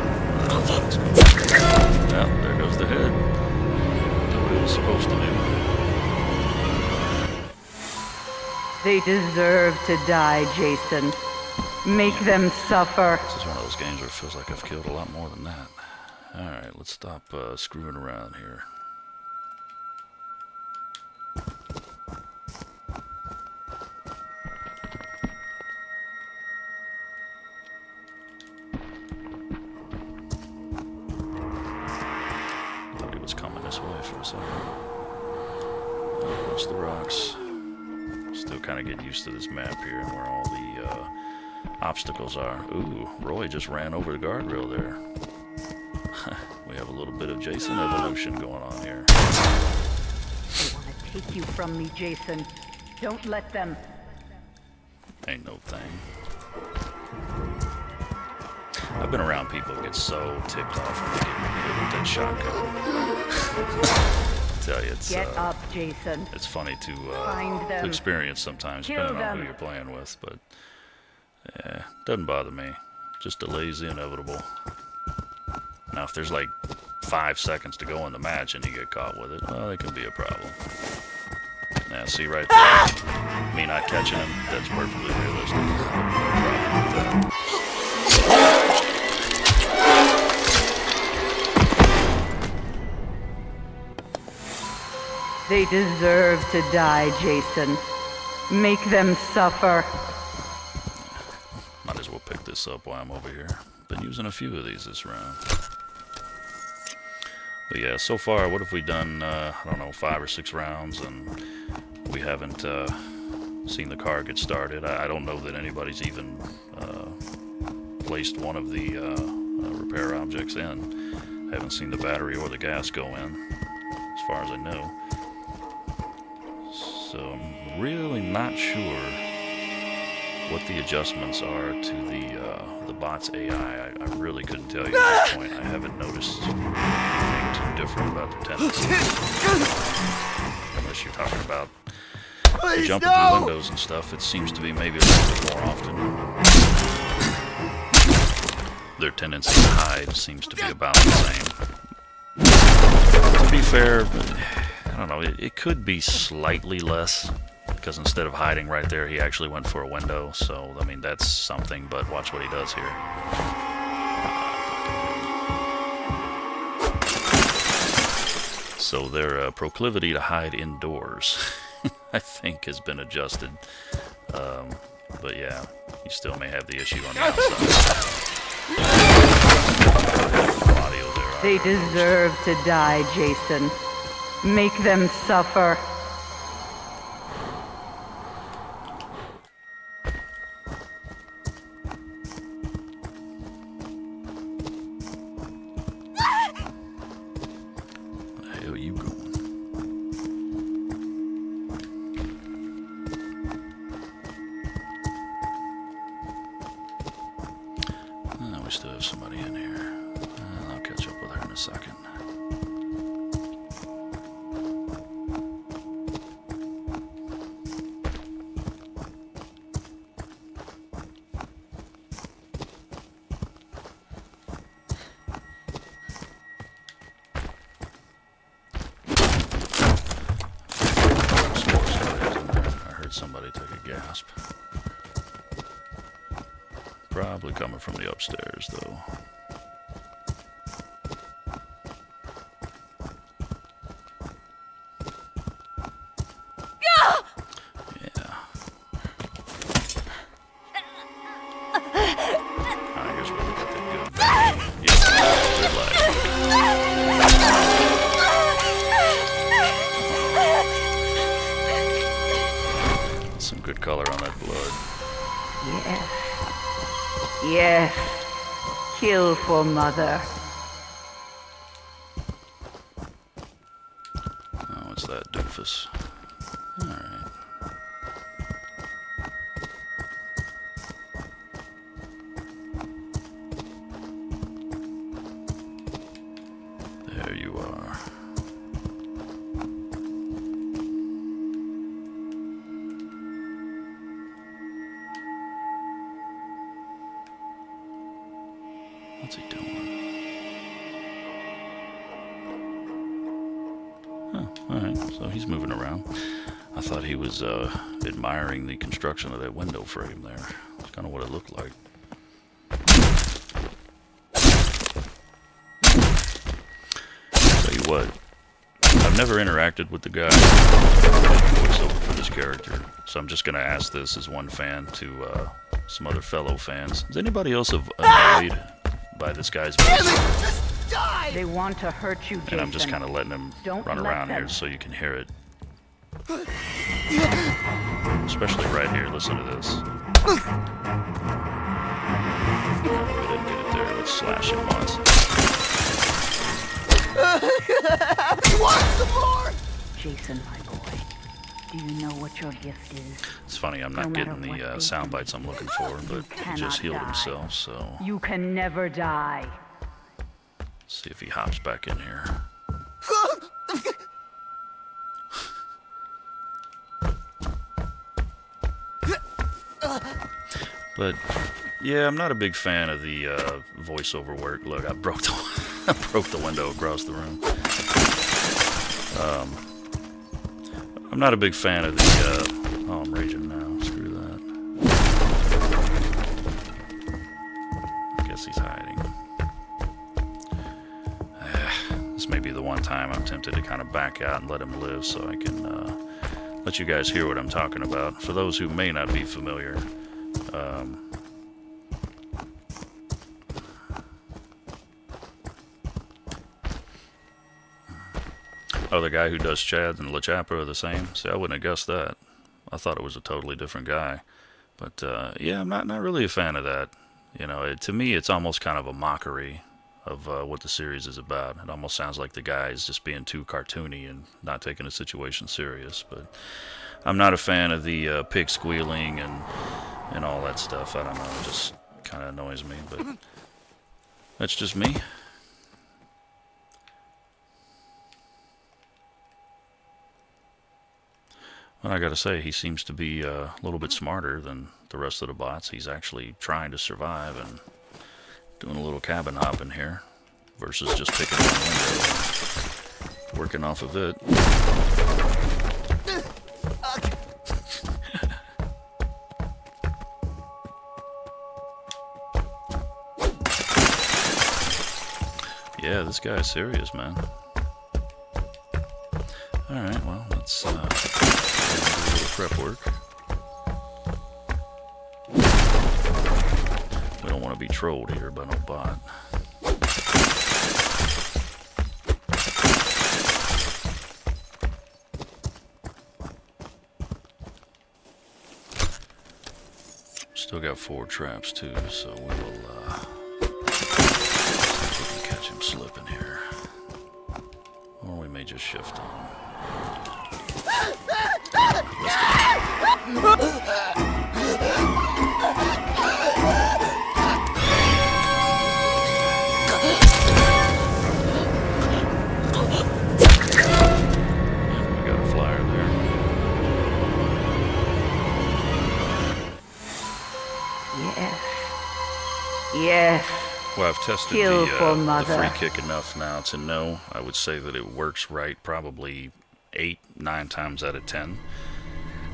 Yeah, there goes the head. That's what it was supposed to do. They deserve to die, Jason. Make them suffer. This is one of those games where it feels like I've killed a lot more than that. Alright, let's stop screwing around here. Thought he was coming this way for a second. Watch the rocks. Still kind of getting used to this map here and where all the obstacles are. Ooh, Roy just ran over the guardrail there. We have a little bit of Jason evolution going on here. They want to take you from me, Jason. Don't let them. Ain't no thing. I've been around people who get so ticked off when they get hit with that shotgun. I tell you, it's Get up, Jason. it's funny to Find them. experience sometimes, Kill depending on who them. you're playing with. But yeah, doesn't bother me. Just delays the inevitable. Now, if there's like 5 seconds to go in the match and you get caught with it, well, it can be a problem. Now, see right there, me not catching him, that's perfectly realistic. No problem with that. They deserve to die, Jason. Make them suffer. Might as well pick this up while I'm over here. Been using a few of these this round. But yeah, so far, what have we done? I don't know, 5 or 6 rounds, and we haven't seen the car get started. I don't know that anybody's even placed one of the repair objects in. I haven't seen the battery or the gas go in, as far as I know. So I'm really not sure what the adjustments are to the bot's AI. I really couldn't tell you at this point. I haven't noticed anything too different about their tendencies. Unless you're talking about jumping through windows and stuff, it seems to be maybe a little bit more often. Their tendency to hide seems to be about the same. To be fair, I don't know, it could be slightly less, because instead of hiding right there, he actually went for a window, so, I mean, that's something, but watch what he does here. So their proclivity to hide indoors, I think, has been adjusted. But yeah, you still may have the issue on the outside. Audio there, They deserve to die, Jason. Make them suffer. Where the hell are you going? Oh, we still have somebody in here. I'll catch up with her in a second. Somebody took a gasp. Probably coming from the upstairs, though. Yeah. Here's where we got the good bang. Yeah, relax. Some good color on that blood. Yes. Yes. Kill for mother. Oh, it's that doofus. Alright. There you are. What's he doing? Oh, alright, so he's moving around. I thought he was admiring the construction of that window frame there. That's kind of what it looked like. Tell you what, I've never interacted with the guy voiceover for this character, so I'm just going to ask this as one fan to some other fellow fans. Is anybody else annoyed by this guy's voice? They want to hurt you, Jason. And I'm just kind of letting him run around here so you can hear it. Especially right here. Listen to this. We didn't get it there. Let's slash it once. Want some more? Jason, my boy, do you know what your gift is? It's funny, I'm not getting the sound bites I'm looking for, but he just healed himself, so... You can never die. See if he hops back in here. But yeah, I'm not a big fan of the voiceover work. Look, I broke the window across the room. I'm not a big fan of the. Oh, I'm raging now. Screw that. I guess he's hiding. This may be the one time I'm tempted to kind of back out and let him live, so I can let you guys hear what I'm talking about. For those who may not be familiar. Oh, the guy who does Chad and LeChapper are the same? See, I wouldn't have guessed that. I thought it was a totally different guy. But, yeah, I'm not really a fan of that. You know, to me, it's almost kind of a mockery of what the series is about. It almost sounds like the guy is just being too cartoony and not taking the situation serious. But I'm not a fan of the pig squealing and all that stuff. I don't know, it just kind of annoys me, but that's just me. But I gotta say, he seems to be a little bit smarter than the rest of the bots. He's actually trying to survive and doing a little cabin hopping here versus just picking one window and working off of it. Yeah, this guy is serious, man. Alright, well, let's do a little prep work. We don't want to be trolled here by no bot. Still got 4 traps too, so we'll see if we can catch him slipping here. Or we may just shift on. We got a flyer there. Yes. Yes. Well, I've tested Kill for the mother. free kick enough now to know. I would say that it works right probably 8-9 times out of 10.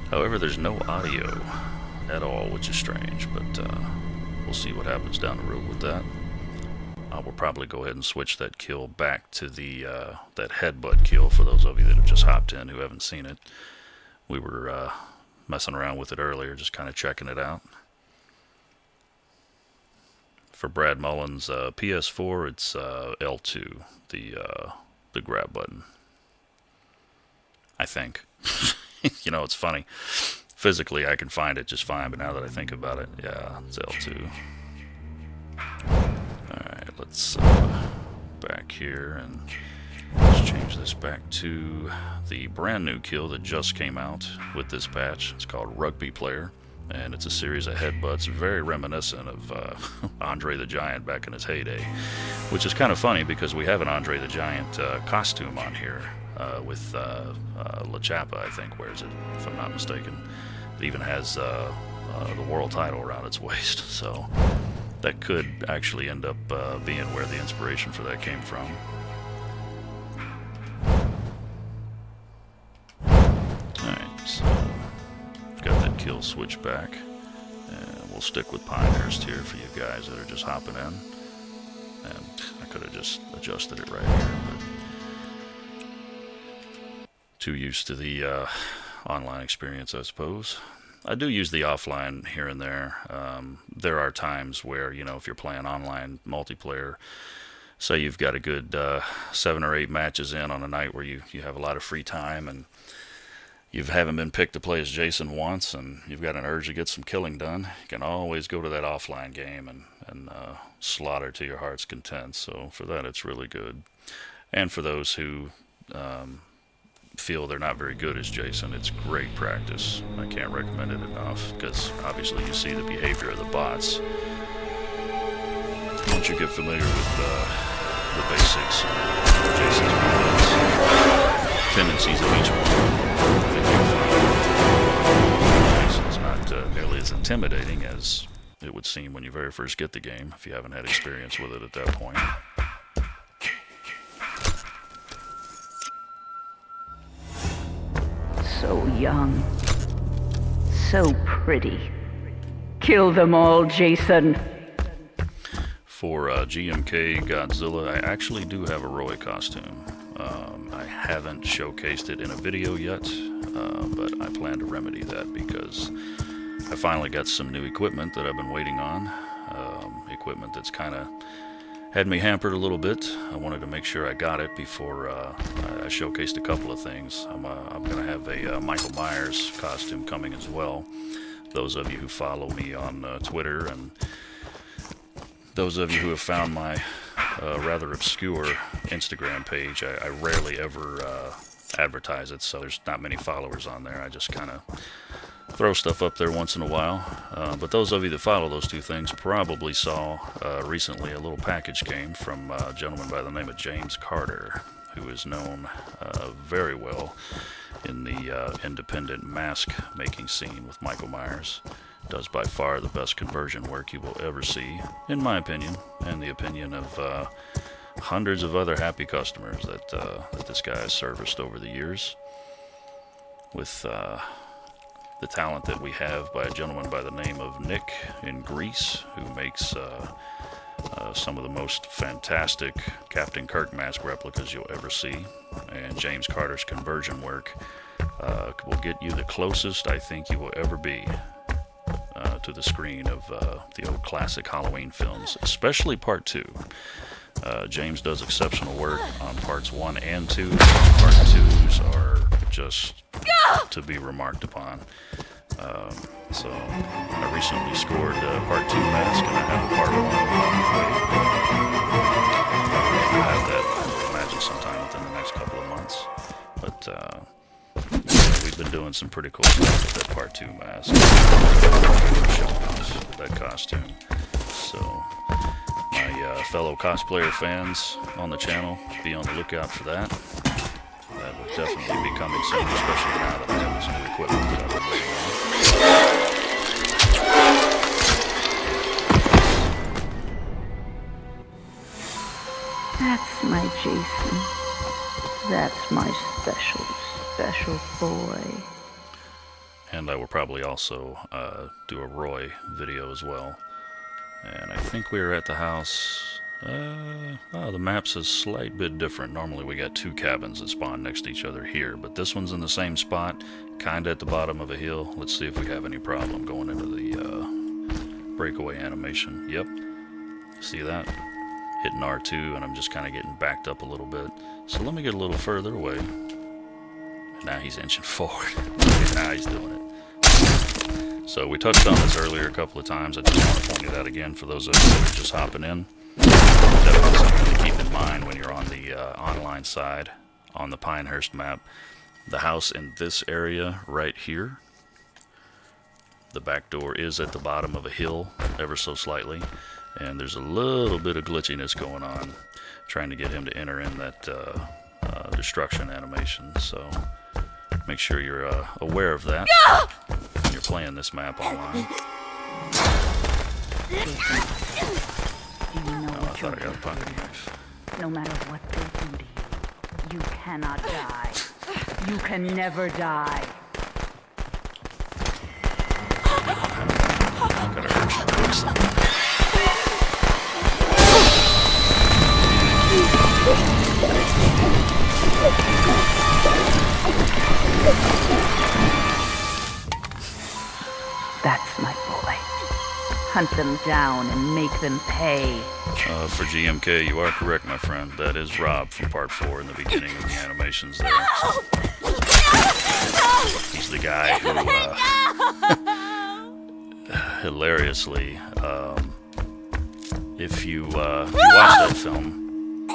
However, there's no audio at all, which is strange, but we'll see what happens down the road with that. I will probably go ahead and switch that kill back to the that headbutt kill for those of you that have just hopped in who haven't seen it. We were messing around with it earlier, just kind of checking it out. For Brad Mullins' PS4, it's L2, the grab button. I think. You know, it's funny. Physically, I can find it just fine, but now that I think about it, yeah, it's L2. Alright, let's back here and let's change this back to the brand new kill that just came out with this patch. It's called Rugby Player, and it's a series of headbutts very reminiscent of Andre the Giant back in his heyday, which is kind of funny because we have an Andre the Giant costume on here with LeChapper, I think, wears it, if I'm not mistaken. It even has the world title around its waist, so that could actually end up being where the inspiration for that came from. Alright, so got that kill switch back, and we'll stick with Pinehurst here for you guys that are just hopping in. And I could have just adjusted it right here, but too used to the online experience, I suppose. I do use the offline here and there. There are times where, you know, if you're playing online multiplayer, say you've got a good 7 or 8 matches in on a night where you have a lot of free time and you haven't been picked to play as Jason once and you've got an urge to get some killing done, you can always go to that offline game and slaughter to your heart's content. So for that, it's really good. And for those who feel they're not very good as Jason, it's great practice. I can't recommend it enough because obviously you see the behavior of the bots. Once you get familiar with the basics of Jason's movements, tendencies of each one, I think you'll find Jason's not nearly as intimidating as it would seem when you very first get the game, if you haven't had experience with it at that point. So young. So pretty. Kill them all, Jason. For GMK Godzilla, I actually do have a Roy costume. I haven't showcased it in a video yet, but I plan to remedy that because I finally got some new equipment that I've been waiting on. Equipment that's kind of had me hampered a little bit. I wanted to make sure I got it before I showcased a couple of things. I'm going to have a Michael Myers costume coming as well. Those of you who follow me on Twitter, and those of you who have found my rather obscure Instagram page, I rarely ever advertise it, so there's not many followers on there. I just kind of throw stuff up there once in a while. But those of you that follow those two things probably saw recently a little package came from a gentleman by the name of James Carter, who is known very well in the independent mask making scene with Michael Myers. Does by far the best conversion work you will ever see, in my opinion, and the opinion of hundreds of other happy customers that this guy has serviced over the years. With the talent that we have by a gentleman by the name of Nick in Greece, who makes some of the most fantastic Captain Kirk mask replicas you'll ever see. And James Carter's conversion work will get you the closest I think you will ever be to the screen of the old classic Halloween films, especially Part 2. James does exceptional work on Parts 1 and 2. Part 2s are just to be remarked upon. So I recently scored Part 2 mask, and I have a Part 1 on the way. I'll have that, I would imagine, sometime within the next couple of months. But we've been doing some pretty cool stuff with that Part 2 mask. That costume. So my fellow cosplayer fans on the channel, be on the lookout for that. That will definitely be coming soon, especially now that I have this new equipment that I've been waiting on. That's my Jason. That's my special, special boy. And I will probably also do a Roy video as well. And I think we're at the house. The map's a slight bit different. Normally we got two cabins that spawn next to each other here, but this one's in the same spot, kinda at the bottom of a hill. Let's see if we have any problem going into the breakaway animation. Yep. See that? Hitting R2, and I'm just kind of getting backed up a little bit. So let me get a little further away. And now he's inching forward. Now he's doing it. So we touched on this earlier a couple of times. I just want to point it out again for those of you that are just hopping in. Definitely something to keep in mind when you're on the online side on the Pinehurst map. The house in this area right here, the back door is at the bottom of a hill ever so slightly, and there's a little bit of glitchiness going on trying to get him to enter in that destruction animation. So make sure you're aware of that when you're playing this map online. I thought I got a pocket knife. No matter what they do to you, you cannot die. You can never die. Gotta hurt you quick something. That's my boy. Hunt them down and make them pay. For GMK, you are correct, my friend. That is Rob from Part 4 in the beginning of the animations there. He's the guy who, hilariously, if you watch that film,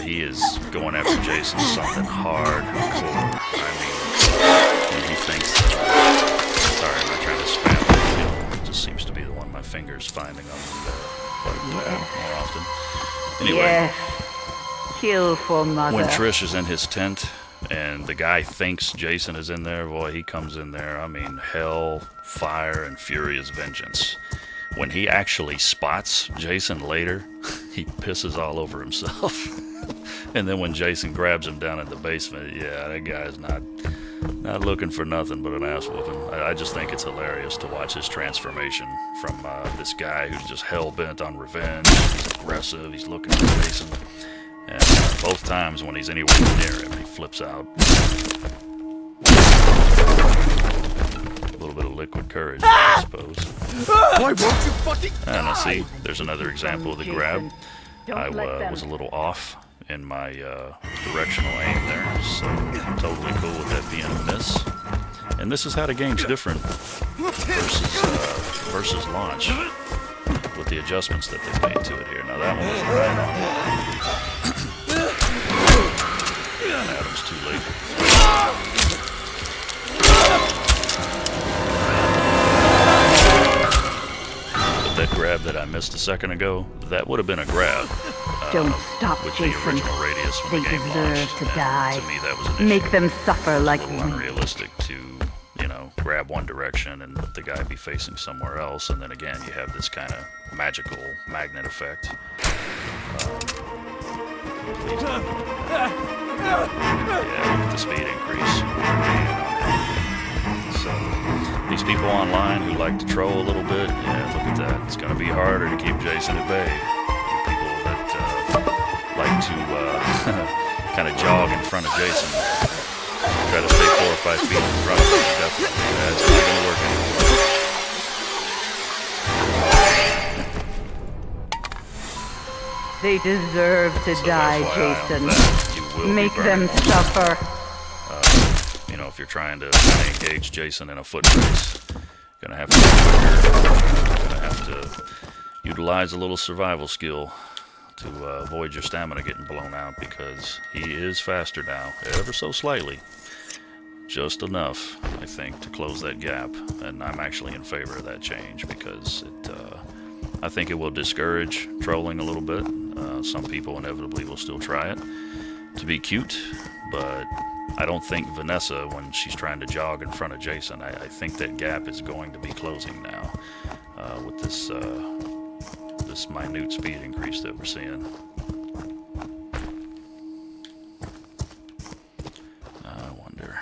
he is going after Jason something hardcore. I mean, when he thinks, sorry, I'm not trying to spam the kill. It just seems to be the one my finger's finding on the pad more often. Anyway, yes. Kill for mother. when Trish is in his tent and the guy thinks Jason is in there, boy, he comes in there. I mean, hell, fire, and furious vengeance. When he actually spots Jason later, he pisses all over himself. And then when Jason grabs him down in the basement, yeah, that guy's not looking for nothing but an ass whooping. I just think it's hilarious to watch his transformation from this guy who's just hell-bent on revenge. He's aggressive, he's looking for Jason. And both times when he's anywhere near him, he flips out. A little bit of liquid courage, I suppose. Why won't you fucking And I see, there's another example of the grab. I was a little off in my directional aim there, so I'm totally cool with that being a miss. And this is how the game's different versus launch, with the adjustments that they made to it here. Now that one was right on. Adam's too late. But that grab that I missed a second ago, that would have been a grab. Don't stop, with Jason. the original radius when They the game deserve launched. to And die. to me, that was an issue. Make them suffer like It's a little unrealistic to, you know, grab one direction and the guy be facing somewhere else, and then again you have this kind of magical magnet effect. Yeah, look at the speed increase. So these people online who like to troll a little bit, yeah, look at that. It's going to be harder to keep Jason at bay. People that like to kind of jog in front of Jason. Try to stay 4 or 5 feet in front of him, definitely. That's not going to work anymore. They deserve to So die, FYI on Jason. that, you will be Make burning them suffer. You know, if you're trying to engage Jason in a foot race, you're going to have to be quicker. You're going to have to utilize a little survival skill to avoid your stamina getting blown out, because he is faster now, ever so slightly. Just enough, I think, to close that gap. And I'm actually in favor of that change, because I think it will discourage trolling a little bit. Some people inevitably will still try it to be cute, but I don't think Vanessa, when she's trying to jog in front of Jason, I think that gap is going to be closing now with this this minute speed increase that we're seeing. I wonder.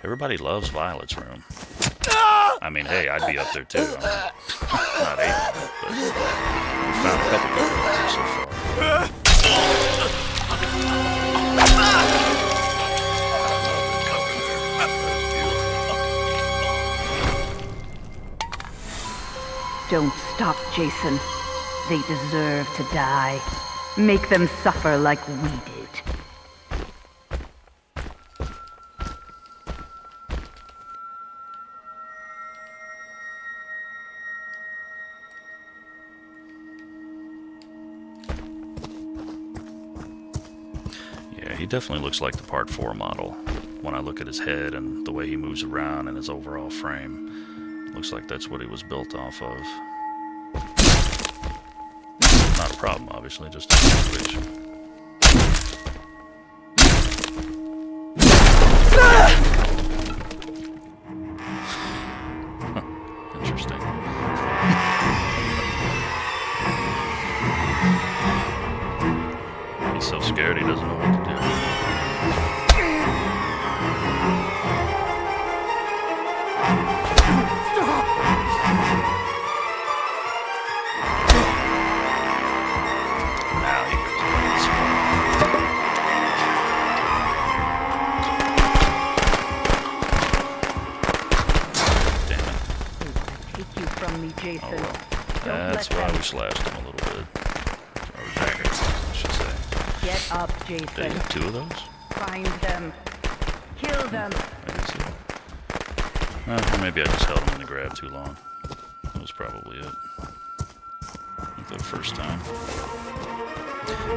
Everybody loves Violet's room. I mean, hey, I'd be up there too. I'm not able, but we found a couple people up there so far. Don't stop, Jason. They deserve to die. Make them suffer like we did. Yeah, he definitely looks like the Part 4 model. When I look at his head and the way he moves around and his overall frame, looks like that's what he was built off of. Not a problem, obviously, just a situation. Interesting. He's so scared he doesn't know what to do. Now he goes nuts. Damn it. Take you from me, Jason. Oh well. Don't That's let why them. we slashed him a little bit. Or dagger, I should say. Get up, Did he Jason. have 2 of those? Find them. Kill them. I can see. Or maybe I just held him in the grab too long. That was probably it. Not the first time.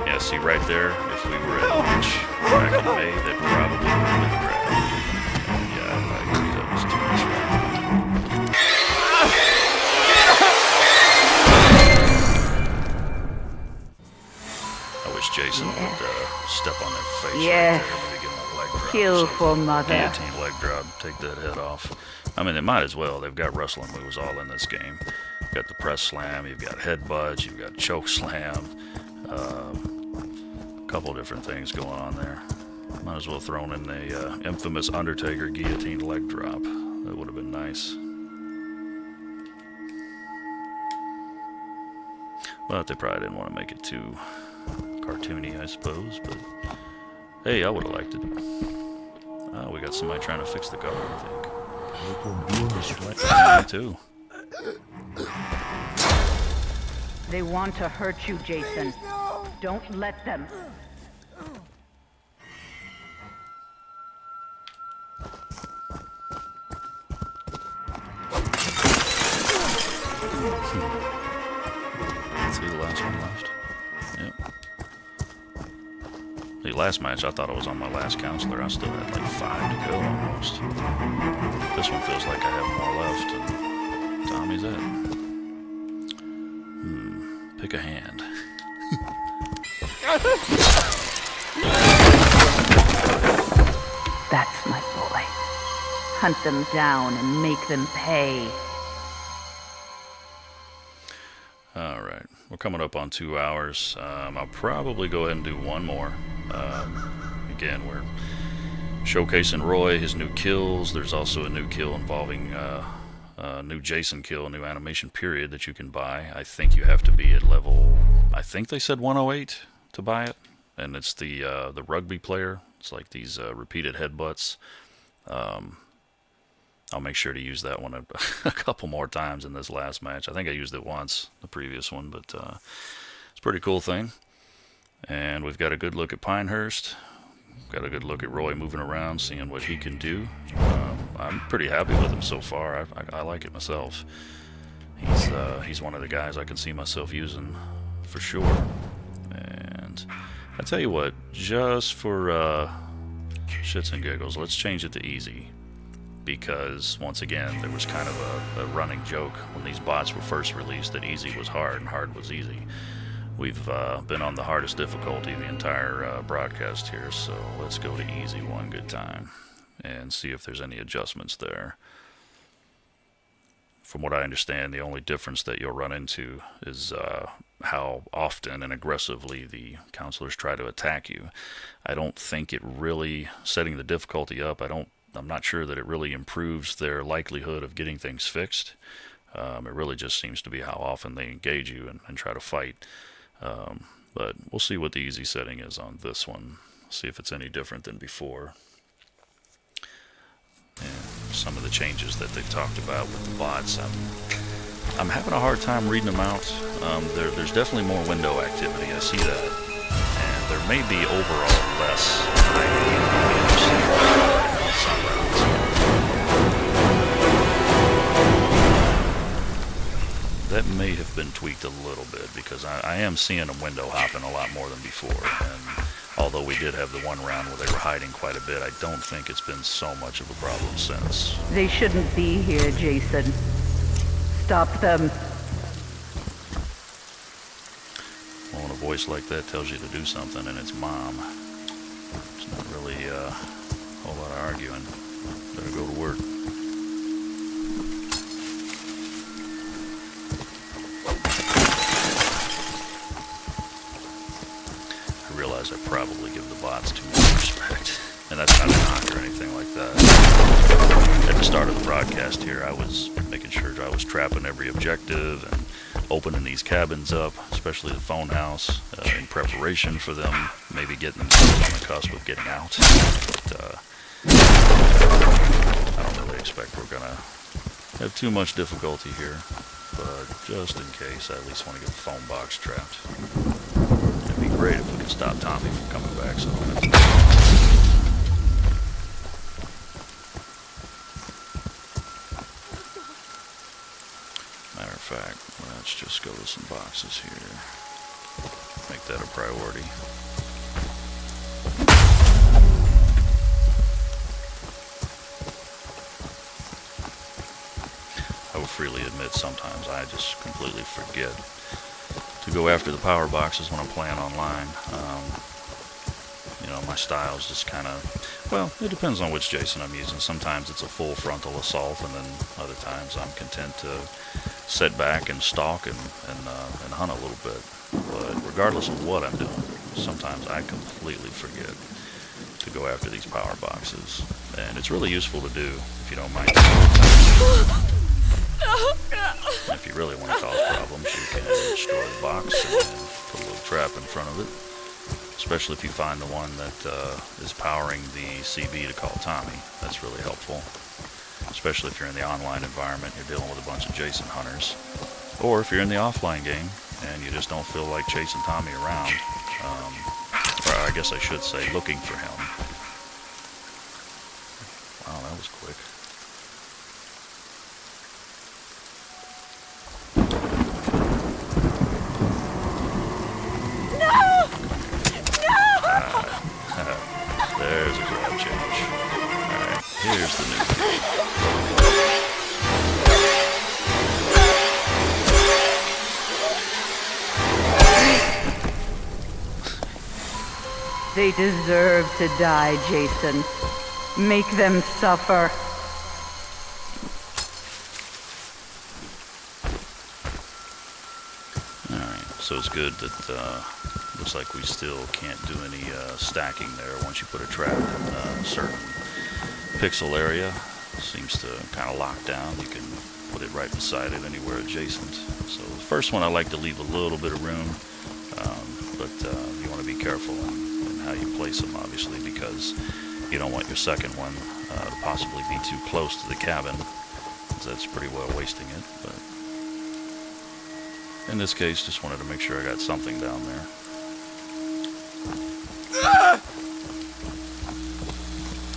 Yeah, see right there, if we were at launch back in May, that probably would have been a grab. Yeah, I agree, that was too much fun. I wish Jason would step on their face Yes. right there. Maybe give him a leg drop. Kill or for something. mother. Guillotine leg drop, take that head off. I mean, they might as well. They've got wrestling moves all in this game. You've got the press slam, you've got headbutts, you've got choke slam. A couple different things going on there. Might as well throw in the infamous Undertaker guillotine leg drop. That would have been nice. But they probably didn't want to make it too cartoony, I suppose. But hey, I would have liked it. Oh, we got somebody trying to fix the guard, I think. Me too. They want to hurt you, Jason. Please, no! Don't let them. See the last one left? Yep. The last match, I thought I was on my last counselor. I still had like 5 to go almost. This one feels like I have more left, and Tommy's it. Pick a hand. That's my boy. Hunt them down and make them pay. Alright, we're coming up on 2 hours. I'll probably go ahead and do one more. Again, we're showcasing Roy, his new kills. There's also a new kill involving a new Jason kill, a new animation period that you can buy. I think you have to be at level, I think they said 108 to buy it. And it's the rugby player. It's like these repeated headbutts. I'll make sure to use that one a couple more times in this last match. I think I used it once, the previous one, but it's a pretty cool thing. And we've got a good look at Pinehurst. Got a good look at Roy moving around, seeing what he can do. I'm pretty happy with him so far. I like it myself. He's one of the guys I can see myself using for sure. And I tell you what, just for shits and giggles, let's change it to easy. Because, once again, there was kind of a running joke when these bots were first released that easy was hard and hard was easy. We've been on the hardest difficulty the entire broadcast here, so let's go to easy one good time and see if there's any adjustments there. From what I understand, the only difference that you'll run into is how often and aggressively the counselors try to attack you. I don't think it really, setting the difficulty up, I'm not sure that it really improves their likelihood of getting things fixed. It really just seems to be how often they engage you and try to fight. But we'll see what the easy setting is on this one. See if it's any different than before. And some of the changes that they've talked about with the bots, I'm having a hard time reading them out. There's definitely more window activity, I see that. And there may be overall less some rounds. That may have been tweaked a little bit because I am seeing them window hopping a lot more than before. And although we did have the one round where they were hiding quite a bit, I don't think it's been so much of a problem since. They shouldn't be here, Jason. Stop them. Well, when a voice like that tells you to do something and it's Mom, it's not really a whole lot of arguing. Better go to work. I realize I probably give the bots too much respect. And that's not a knock or anything like that. At the start of the broadcast here, I was making sure I was trapping every objective and opening these cabins up, especially the phone house, in preparation for them maybe getting themselves on the cusp of getting out. But, I don't really expect we're gonna have too much difficulty here, but just in case, I at least want to get the phone box trapped. It'd be great if we could stop Tommy from coming back, so matter of fact, let's just go to some boxes here. Make that a priority. I will freely admit sometimes I just completely forget to go after the power boxes when I'm playing online. You know, my style's just kind of, well, it depends on which Jason I'm using. Sometimes it's a full frontal assault, and then other times I'm content to sit back and stalk and hunt a little bit. But regardless of what I'm doing, sometimes I completely forget to go after these power boxes. And it's really useful to do, if you don't mind. And if you really want to cause problems, you can destroy the box and put a little trap in front of it. Especially if you find the one that is powering the CB to call Tommy. That's really helpful. Especially if you're in the online environment, you're dealing with a bunch of Jason hunters. Or if you're in the offline game and you just don't feel like chasing Tommy around. Or I guess I should say looking for him. Wow, that was quick. There's a grab change. Alright, here's the new kid. They deserve to die, Jason. Make them suffer. Alright, so it's good that looks like we still can't do any stacking there once you put a trap in a certain pixel area. Seems to kind of lock down. You can put it right beside it anywhere adjacent. So the first one I like to leave a little bit of room, but you want to be careful in how you place them, obviously, because you don't want your second one to possibly be too close to the cabin, because that's pretty well wasting it. But in this case, just wanted to make sure I got something down there.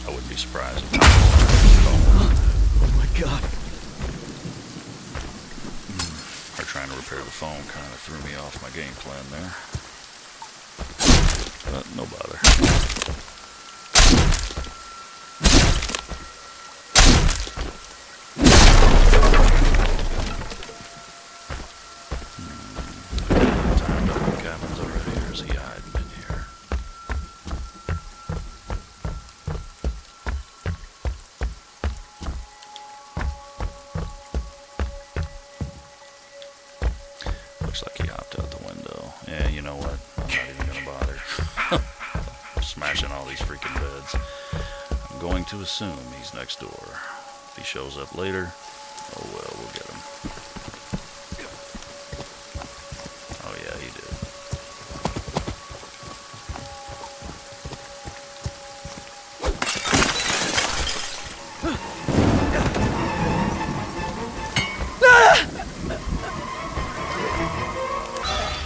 I wouldn't be surprised if Oh my god. her trying to repair the phone kind of threw me off my game plan there. But no bother. Timed up the cabins already, or is he hiding in here? Looks like he hopped out the window. Yeah, you know what? I'm not even gonna bother. I'm smashing all these freaking beds. I'm going to assume he's next door. If he shows up later, oh well, we'll get him. Oh yeah, he did.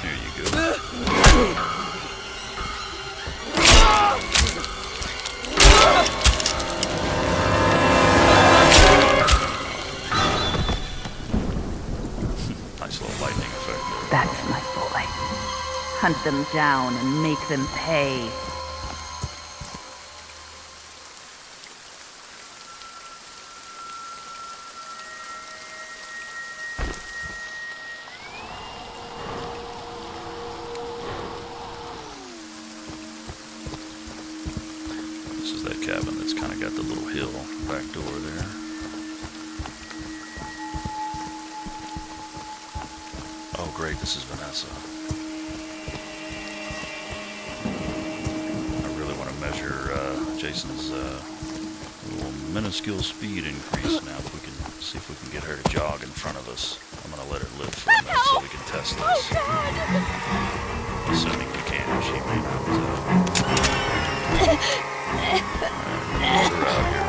Here you go. Nice little lightning effect there. That's my boy. Hunt them down and make them pay. This is that cabin that's kind of got the little hill back door there. Oh great, this is Vanessa. I really want to measure Jason's little minuscule speed increase now. If we can see if we can get her to jog in front of us. I'm gonna let her live for a minute so we can test this. Assuming we can, she may not. Put her out here.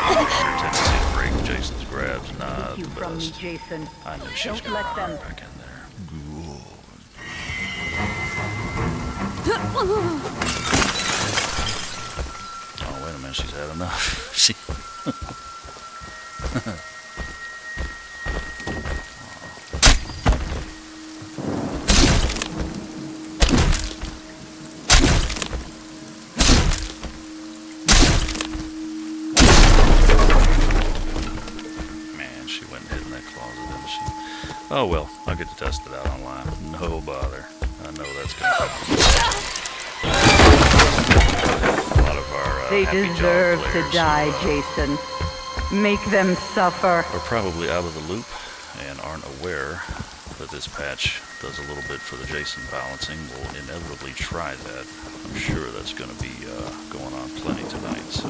Her tendency to break Jason's grabs, not Take you the from me, best. Jason. I knew she was Don't gonna let run them. back in there. Oh, wait a minute, she's had enough. She. Man, she went and hid in that closet, didn't she? Oh well, I'll get to test it out online. No bother. I know that's gonna happen. A lot of our They happy jog deserve to players die, who, Jason. Make them suffer. are probably out of the loop and aren't aware that this patch does a little bit for the Jason balancing. We'll inevitably try that. I'm sure that's going to be going on plenty tonight, so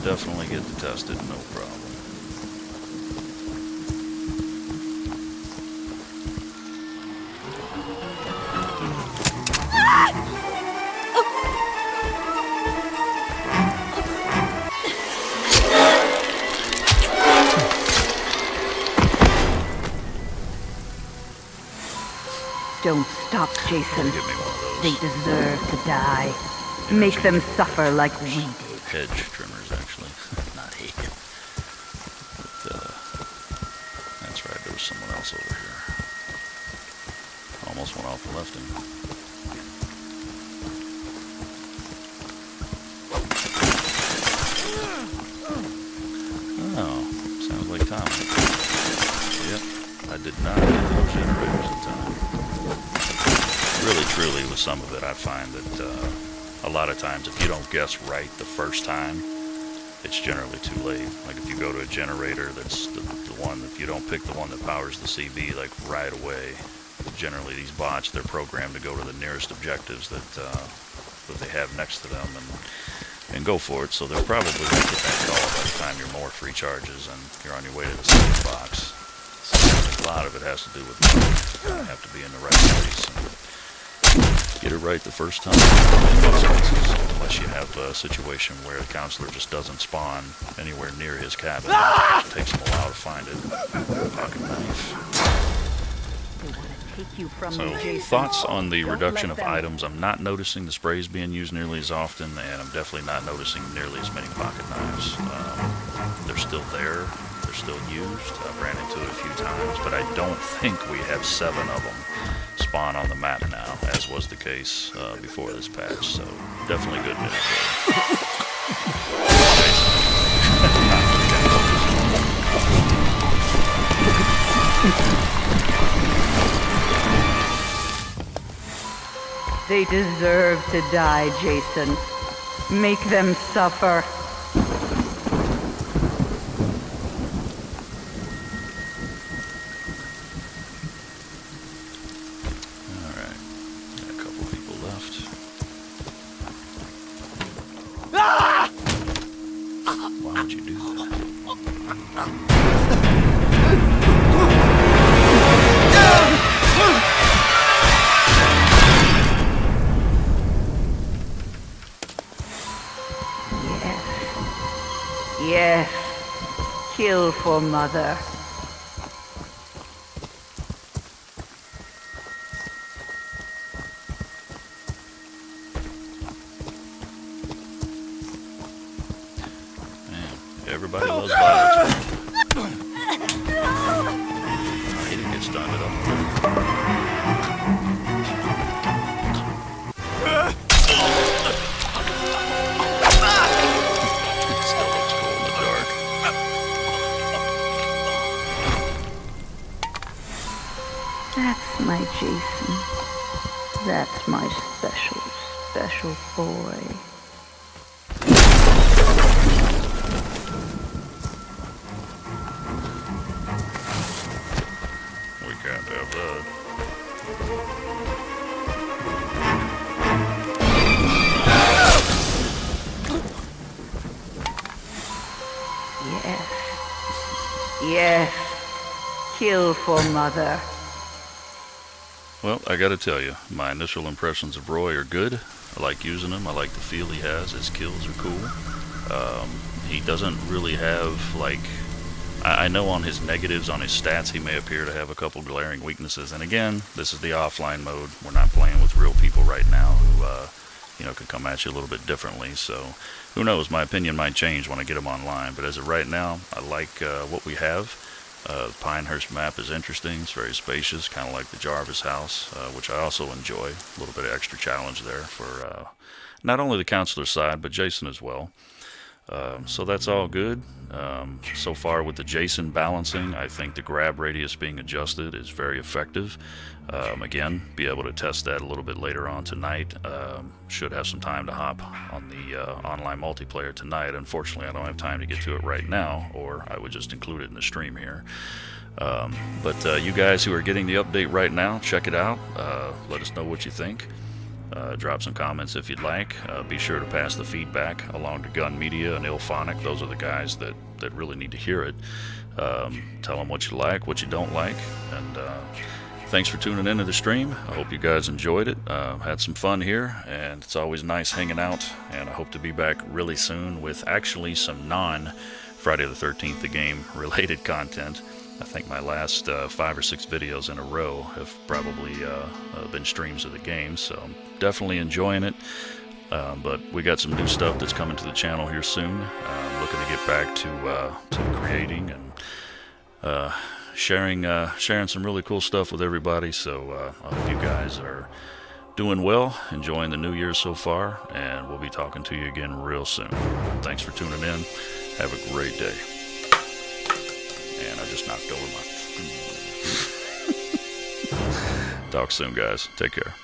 definitely get to test it, no problem. Don't stop, Jason. Give me one of those. They deserve to die. Make them suffer like we did. Hedge trimmers, actually. Not hate. But, that's right, there was someone else over here. Almost went off and left him. Oh, sounds like Tommy. Yep, I did not get those generators in time. Really, truly, with some of it, I find that a lot of times if you don't guess right the first time, it's generally too late. Like if you go to a generator that's the one, if you don't pick the one that powers the CB like right away, generally these bots, they're programmed to go to the nearest objectives that they have next to them and go for it. So they'll probably make it that call by the time you're more free charges and you're on your way to the second box. So a lot of it has to do with you kind of have to be in the right place and get it right the first time. In most cases, unless you have a situation where the counselor just doesn't spawn anywhere near his cabin. It takes him a while to find it. Pocket knife. So, thoughts on the reduction of items. I'm not noticing the sprays being used nearly as often, and I'm definitely not noticing nearly as many pocket knives. They're still there. They're still used. I've ran into it a few times, but I don't think we have 7 of them spawn on the map now, as was the case before this patch. So, definitely good news there. They deserve to die, Jason. Make them suffer. Alright. Got a couple people left. Why would you do that? Yes. Kill for Mother. Man, everybody loves violence. He didn't get stunned at all. Still looks cool in the dark. That's my Jason. That's my special, special boy. We can't have that. Yes. Yes. Kill for Mother. Well, I gotta tell you, my initial impressions of Roy are good. I like using him. I like the feel he has. His kills are cool. He doesn't really have, like... I know on his negatives, on his stats, he may appear to have a couple glaring weaknesses. And again, this is the offline mode. We're not playing with real people right now who, could come at you a little bit differently. So, who knows? My opinion might change when I get him online. But as of right now, I like what we have. The Pinehurst map is interesting. It's very spacious, kind of like the Jarvis house, which I also enjoy. A little bit of extra challenge there for not only the counselor side, but Jason as well. So that's all good. So far with the Jason balancing, I think the grab radius being adjusted is very effective. Again, be able to test that a little bit later on tonight. Should have some time to hop on the online multiplayer tonight. Unfortunately, I don't have time to get to it right now, or I would just include it in the stream here. But you guys who are getting the update right now, check it out. Let us know what you think. Drop some comments if you'd like. Be sure to pass the feedback along to Gun Media and Ilphonic. Those are the guys that really need to hear it. Tell them what you like, what you don't like. And thanks for tuning into the stream. I hope you guys enjoyed it. Had some fun here, and it's always nice hanging out. And I hope to be back really soon with actually some non-Friday the 13th the game related content. I think my last 5 or 6 videos in a row have probably been streams of the game, so I'm definitely enjoying it. But we got some new stuff that's coming to the channel here soon. I'm looking to get back to creating and sharing some really cool stuff with everybody. So I hope you guys are doing well, enjoying the new year so far, and we'll be talking to you again real soon. Thanks for tuning in. Have a great day. And I just knocked over my... Talk soon, guys. Take care.